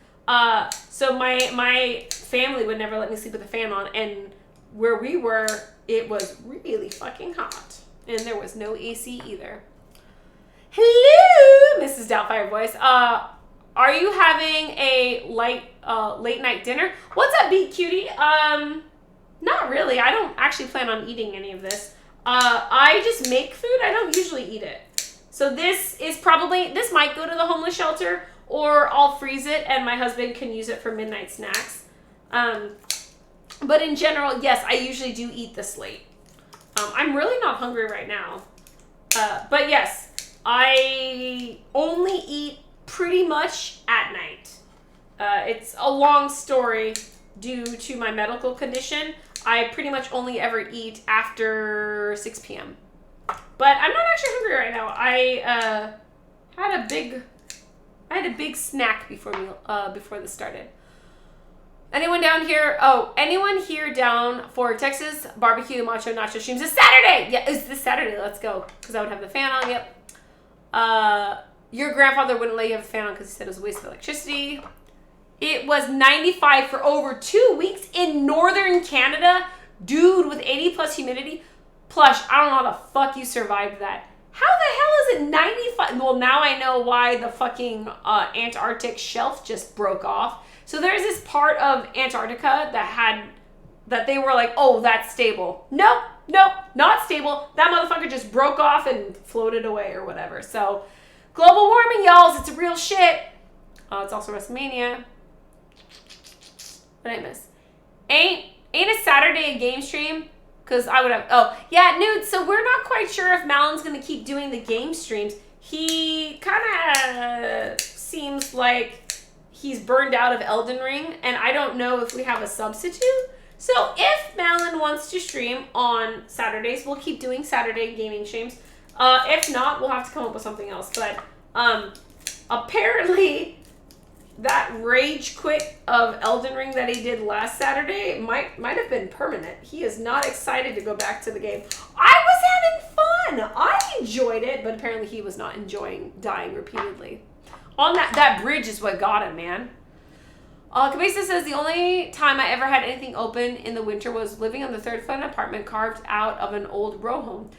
So my family would never let me sleep with a fan on, and where we were, it was really fucking hot. And there was no AC either. Hello, Mrs. Doubtfire voice. Are you having a late night dinner? What's up, Beat Cutie? Not really. I don't actually plan on eating any of this. I just make food. I don't usually eat it. So this might go to the homeless shelter, or I'll freeze it and my husband can use it for midnight snacks. But in general, yes, I usually do eat this late. I'm really not hungry right now. But yes, I only eat pretty much at night. It's a long story due to my medical condition. I pretty much only ever eat after 6 p.m. But I'm not actually hungry right now. I had a big snack before this started. Anyone here down for Texas barbecue macho nacho streams? It's Saturday. Yeah, it's this Saturday. Let's go. Because I would have the fan on. Yep. Your grandfather wouldn't let you have a fan on because he said it was a waste of electricity. It was 95 for over 2 weeks in northern Canada. Dude, with 80 plus humidity. Plush, I don't know how the fuck you survived that. How the hell is it 95? Well, now I know why the fucking Antarctic shelf just broke off. So there's this part of Antarctica that they were like, oh, that's stable. Nope, not stable. That motherfucker just broke off and floated away or whatever. So global warming, y'all, it's real shit. It's also WrestleMania. What did I miss? Ain't a Saturday a game stream? Because I would have... Oh, yeah, Nude, so we're not quite sure if Malin's going to keep doing the game streams. He kind of seems like he's burned out of Elden Ring, and I don't know if we have a substitute. So if Malin wants to stream on Saturdays, we'll keep doing Saturday gaming streams. If not, we'll have to come up with something else. But apparently... that rage quit of Elden Ring that he did last Saturday might have been permanent. He is not excited to go back to the game. I was having fun. I enjoyed it, but apparently he was not enjoying dying repeatedly. On that bridge is what got him, man. Cabeza says, the only time I ever had anything open in the winter was living on the third floor in an apartment carved out of an old row home.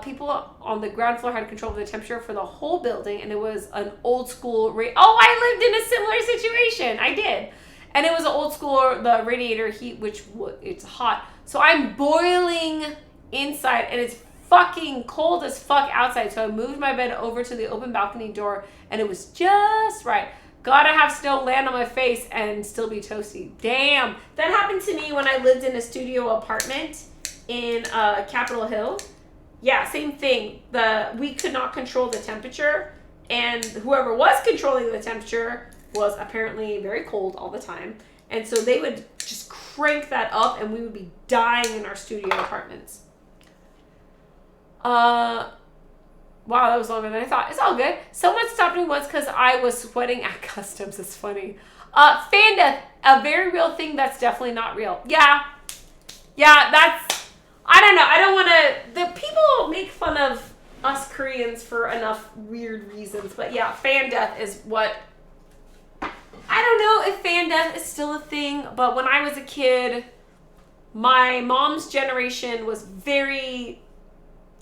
People on the ground floor had control of the temperature for the whole building, and it was an old school... I lived in a similar situation. I did. And it was an old school, the radiator heat, which it's hot. So I'm boiling inside, and it's fucking cold as fuck outside. So I moved my bed over to the open balcony door, and it was just right. Gotta have snow land on my face and still be toasty. Damn. That happened to me when I lived in a studio apartment in Capitol Hill. Yeah, same thing. We could not control the temperature, and whoever was controlling the temperature was apparently very cold all the time. And so they would just crank that up, and we would be dying in our studio apartments. Wow, that was longer than I thought. It's all good. Someone stopped me once because I was sweating at customs. It's funny. Fan death, a very real thing that's definitely not real. Yeah, that's... I don't know. I don't want to... The people make fun of us Koreans for enough weird reasons. But yeah, fan death is what... I don't know if fan death is still a thing. But when I was a kid, my mom's generation was very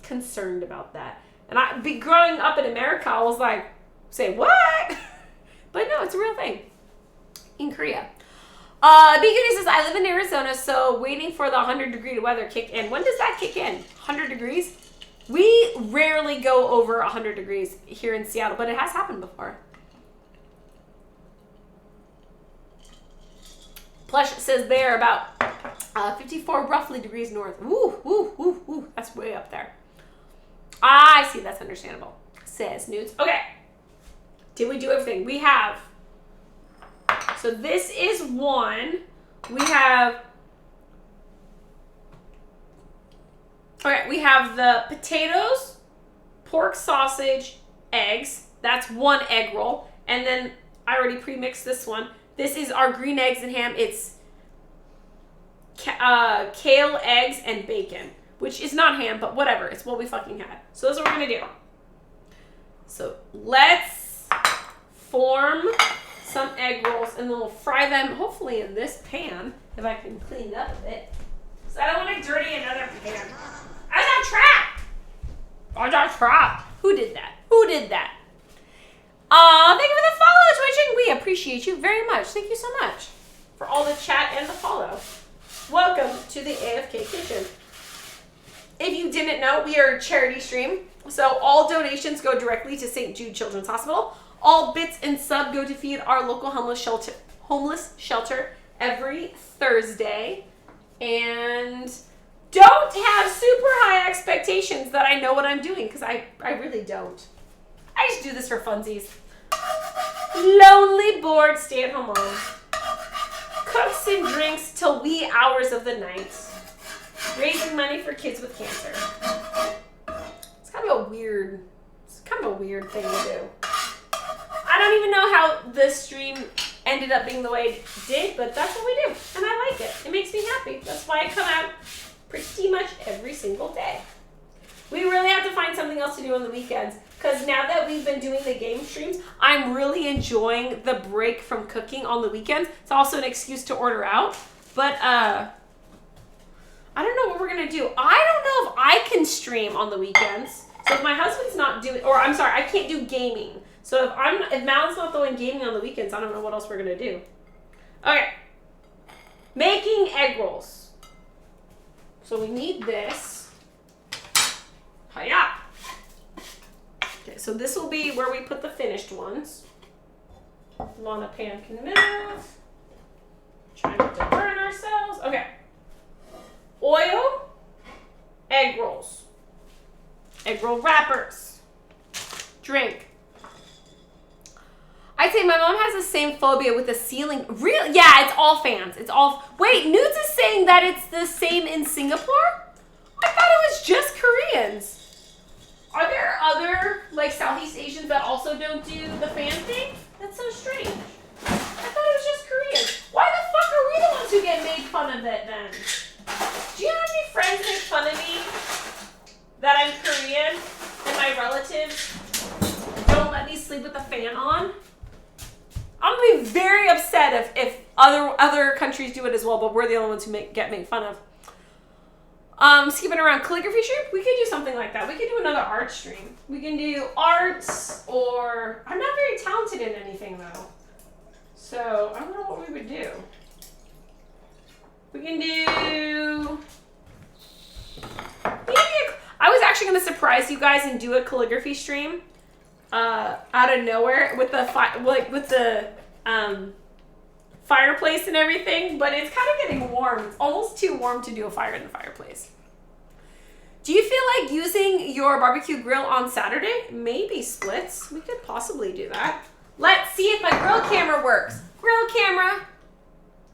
concerned about that. And growing up in America, I was like, say what? But no, it's a real thing. In Korea. B-Goody says, I live in Arizona, so waiting for the 100-degree weather kick in. When does that kick in? 100 degrees? We rarely go over 100 degrees here in Seattle, but it has happened before. Plush says they're about 54 roughly degrees north. Woo. That's way up there. I see, that's understandable. Says Nudes. Okay. Did we do everything? We have... So this is one. We have... Okay, we have the potatoes, pork sausage, eggs. That's one egg roll. And then I already pre-mixed this one. This is our green eggs and ham. It's kale, eggs, and bacon. Which is not ham, but whatever. It's what we fucking had. So that's what we're going to do. So let's form some egg rolls, and then we'll fry them, hopefully in this pan, if I can clean it up a bit. So I don't want to dirty another pan. I got trapped. Who did that? Thank you for the follow, Twitching. We appreciate you very much. Thank you so much for all the chat and the follow. Welcome to the AFK Kitchen. If you didn't know, we are a charity stream. So all donations go directly to St. Jude Children's Hospital. All bits and sub go to feed our local homeless shelter every Thursday. And don't have super high expectations that I know what I'm doing, because I really don't. I just do this for funsies. Lonely, bored, stay-at-home mom. Cooks and drinks till wee hours of the night. Raising money for kids with cancer. It's kind kind of a weird thing to do. I don't even know how this stream ended up being the way it did, but that's what we do, and I like it. It makes me happy. That's why I come out pretty much every single day. We really have to find something else to do on the weekends, because now that we've been doing the game streams, I'm really enjoying the break from cooking on the weekends. It's also an excuse to order out, but I don't know what we're gonna do. I don't know if I can stream on the weekends. So if my husband's not doing, or I'm sorry, I can't do gaming. So if Malin's not the one gaming on the weekends, I don't know what else we're gonna do. Okay. Making egg rolls. So we need this. Hiya. Okay, so this will be where we put the finished ones. Lana pan can move. Trying not to burn ourselves. Okay. Oil. Egg rolls. Egg roll wrappers. Drink. I'd say my mom has the same phobia with the ceiling. Real? Yeah, it's all fans. It's all. Wait, Nudes is saying that it's the same in Singapore? I thought it was just Koreans. Are there other, like, Southeast Asians that also don't do the fan thing? That's so strange. I thought it was just Koreans. Why the fuck are we the ones who get made fun of it then? Do you have any friends make fun of me that I'm Korean and my relatives don't let me sleep with the fan on? I'm gonna be very upset if other countries do it as well, but we're the only ones who get made fun of. Skipping around calligraphy stream, we could do something like that. We could do another art stream. We can do arts, or I'm not very talented in anything though, so I don't know what we would do. We can do. I was actually gonna surprise you guys and do a calligraphy stream. Out of nowhere with the fireplace and everything, but it's kind of getting warm. It's almost too warm to do a fire in the fireplace. Do you feel like using your barbecue grill on Saturday? Maybe, Splits. We could possibly do that. Let's see if my grill camera works. Grill camera.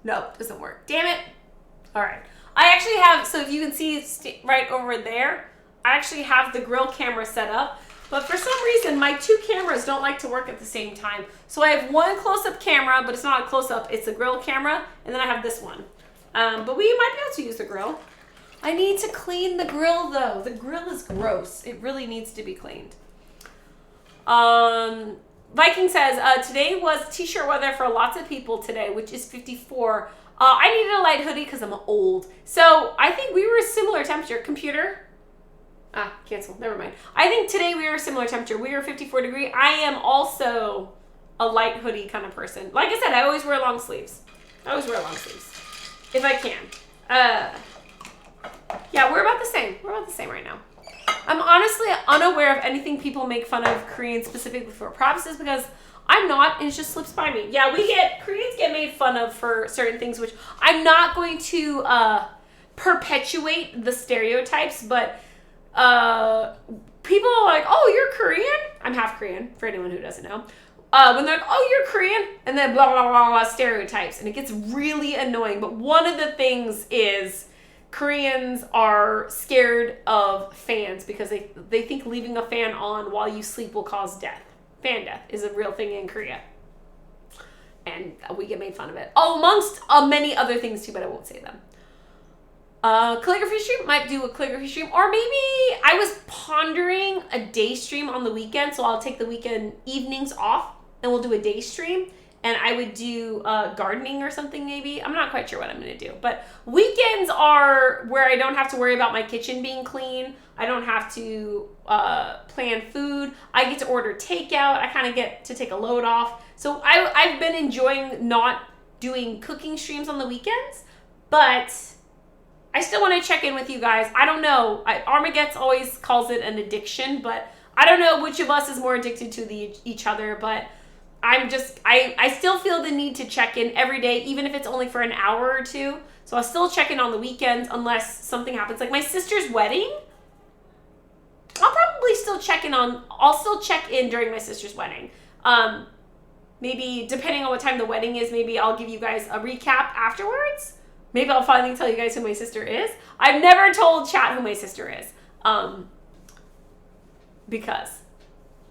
Nope, doesn't work. Damn it. All right. I actually have, so if you can see right over there, I actually have the grill camera set up. But for some reason, my two cameras don't like to work at the same time. So I have one close-up camera, but it's not a close-up. It's a grill camera, and then I have this one. But we might be able to use the grill. I need to clean the grill, though. The grill is gross. It really needs to be cleaned. Viking says, today was t-shirt weather for lots of people today, which is 54. I needed a light hoodie because I'm old. So I think we were a similar temperature. Computer? Cancel. Never mind. I think today we were a similar temperature. We were 54 degree. I am also a light hoodie kind of person. Like I said, I always wear long sleeves. If I can. Yeah, we're about the same. We're about the same right now. I'm honestly unaware of anything people make fun of Koreans specifically for promises because I'm not, and it just slips by me. Yeah, Koreans get made fun of for certain things, which I'm not going to perpetuate the stereotypes, but people are like, oh, you're Korean? I'm half Korean, for anyone who doesn't know. When they're like, oh, you're Korean? And then blah, blah, blah, blah, stereotypes. And it gets really annoying. But one of the things is Koreans are scared of fans because they think leaving a fan on while you sleep will cause death. Fan death is a real thing in Korea. And we get made fun of it. Amongst many other things too, but I won't say them. Calligraphy stream, might do a calligraphy stream, or maybe I was pondering a day stream on the weekend, so I'll take the weekend evenings off and we'll do a day stream, and I would do gardening or something maybe. I'm not quite sure what I'm going to do, but weekends are where I don't have to worry about my kitchen being clean. I don't have to plan food. I get to order takeout. I kind of get to take a load off. So I've been enjoying not doing cooking streams on the weekends, but I still want to check in with you guys. I don't know. Armageddon always calls it an addiction, but I don't know which of us is more addicted to each other, but I still feel the need to check in every day, even if it's only for an hour or two. So I'll still check in on the weekends unless something happens. Like my sister's wedding, I'll still check in during my sister's wedding. Maybe depending on what time the wedding is, maybe I'll give you guys a recap afterwards. Maybe I'll finally tell you guys who my sister is. I've never told chat who my sister is. because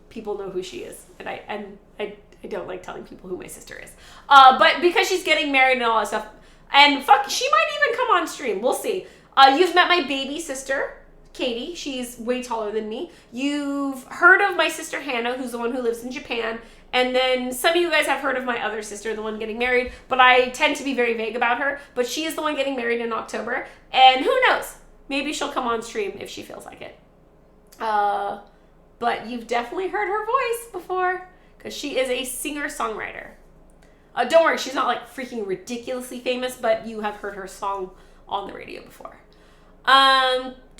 people know who she is, and I don't like telling people who my sister is. But because she's getting married and all that stuff, and fuck, she might even come on stream. We'll see. You've met my baby sister, Katie. She's way taller than me. You've heard of my sister Hannah, who's the one who lives in Japan. And then some of you guys have heard of my other sister, the one getting married, but I tend to be very vague about her. But she is the one getting married in October. And who knows? Maybe she'll come on stream if she feels like it. But you've definitely heard her voice before, because she is a singer-songwriter. Don't worry, she's not like freaking ridiculously famous, but you have heard her song on the radio before.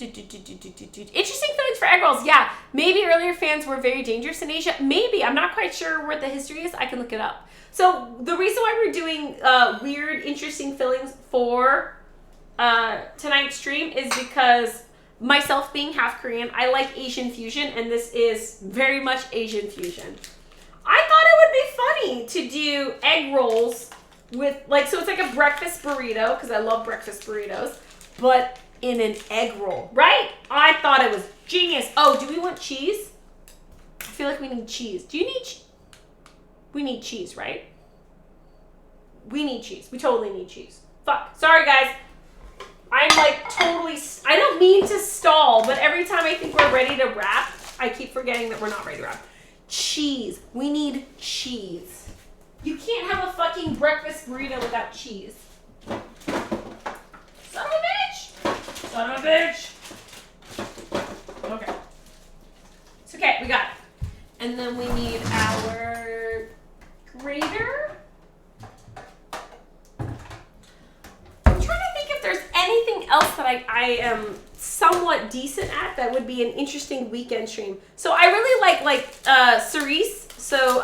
Interesting feelings for egg rolls. Yeah, maybe earlier fans were very dangerous in Asia. Maybe. I'm not quite sure what the history is. I can look it up. So the reason why we're doing weird, interesting fillings for tonight's stream is because myself being half Korean, I like Asian fusion, and this is very much Asian fusion. I thought it would be funny to do egg rolls with, like, so it's like a breakfast burrito, because I love breakfast burritos, but in an egg roll, right? I thought it was genius. Oh, do we want cheese? I feel like we need cheese. Do you need we need cheese, right? We need cheese. We totally need cheese. Fuck. Sorry, guys. I'm like totally, I don't mean to stall, but every time I think we're ready to wrap, I keep forgetting that we're not ready to wrap. Cheese. We need cheese. You can't have a fucking breakfast burrito without cheese. Son of a bitch! Son of a bitch! Okay. It's okay, we got it. And then we need our grater. I'm trying to think if there's anything else that I am somewhat decent at that would be an interesting weekend stream. So I really like Cerise, so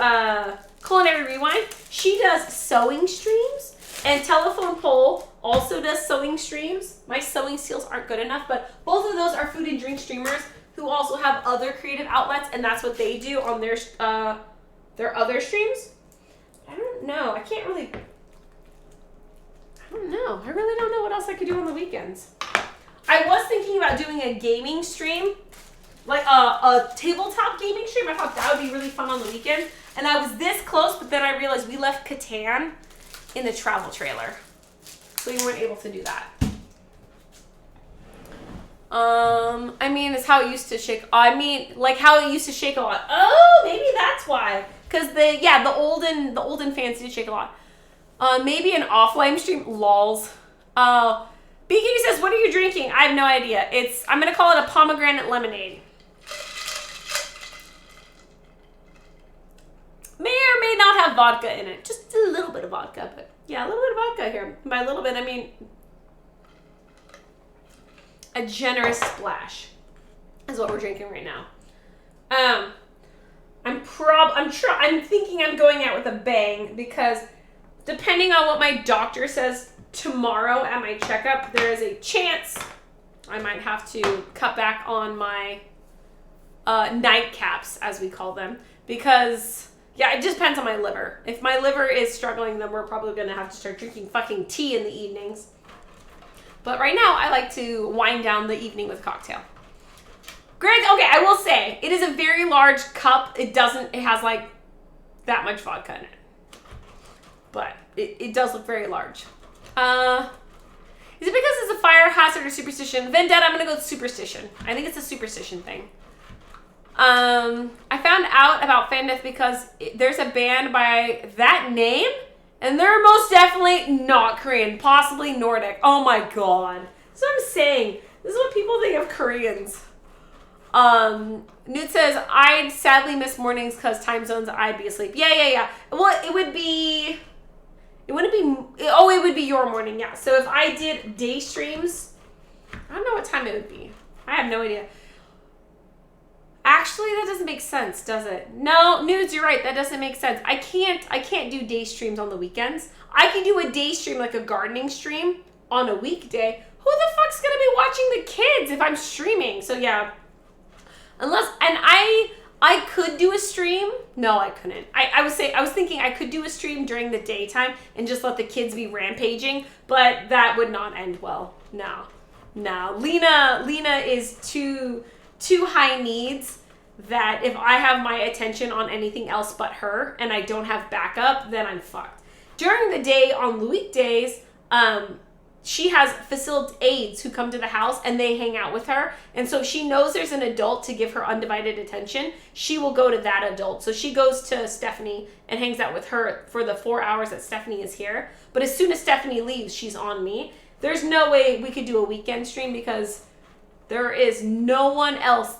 Culinary Rewind. She does sewing streams, and Telephone Pole also does sewing streams. My sewing skills aren't good enough, but both of those are food and drink streamers who also have other creative outlets, and that's what they do on their other streams. I don't know. I really don't know what else I could do on the weekends. I was thinking about doing a gaming stream, like a tabletop gaming stream. I thought that would be really fun on the weekend. And I was this close, but then I realized we left Catan in the travel trailer. So we weren't able to do that. I mean, it's how it used to shake. I mean, like how it used to shake a lot. Oh, maybe that's why. Because the olden fans did shake a lot. Maybe an offline stream. Lols. BK says, "What are you drinking?" I have no idea. I'm gonna call it a pomegranate lemonade. May or may not have vodka in it. Just a little bit of vodka, but yeah, a little bit of vodka here. By a little bit, I mean a generous splash is what we're drinking right now. I'm thinking I'm going out with a bang, because depending on what my doctor says tomorrow at my checkup, there is a chance I might have to cut back on my nightcaps, as we call them, because yeah, it just depends on my liver. If my liver is struggling, then we're probably going to have to start drinking fucking tea in the evenings. But right now, I like to wind down the evening with a cocktail. Granted, okay, I will say, it is a very large cup. It has like that much vodka in it. But it does look very large. Is it because it's a fire hazard or superstition? Vendetta, I'm going to go with superstition. I think it's a superstition thing. I found out about Fandeth because there's a band by that name, and they're most definitely not Korean, possibly Nordic. Oh my god. That's what I'm saying. This is what people think of Koreans. Newt says, I'd sadly miss mornings because time zones, I'd be asleep. Yeah. Well, it would be your morning, yeah. So if I did day streams, I don't know what time it would be. I have no idea. Actually, that doesn't make sense, does it? No, Nudes, you're right. That doesn't make sense. I can't do day streams on the weekends. I can do a day stream, like a gardening stream, on a weekday. Who the fuck's gonna be watching the kids if I'm streaming? So yeah, I could do a stream. No, I couldn't. I was thinking I could do a stream during the daytime and just let the kids be rampaging, but that would not end well. No. Lena is too high needs that if I have my attention on anything else but her and I don't have backup, then I'm fucked. During the day, on the weekdays, she has facilitated aides who come to the house and they hang out with her. And so she knows there's an adult to give her undivided attention. She will go to that adult. So she goes to Stephanie and hangs out with her for the 4 hours that Stephanie is here. But as soon as Stephanie leaves, she's on me. There's no way we could do a weekend stream because there is no one else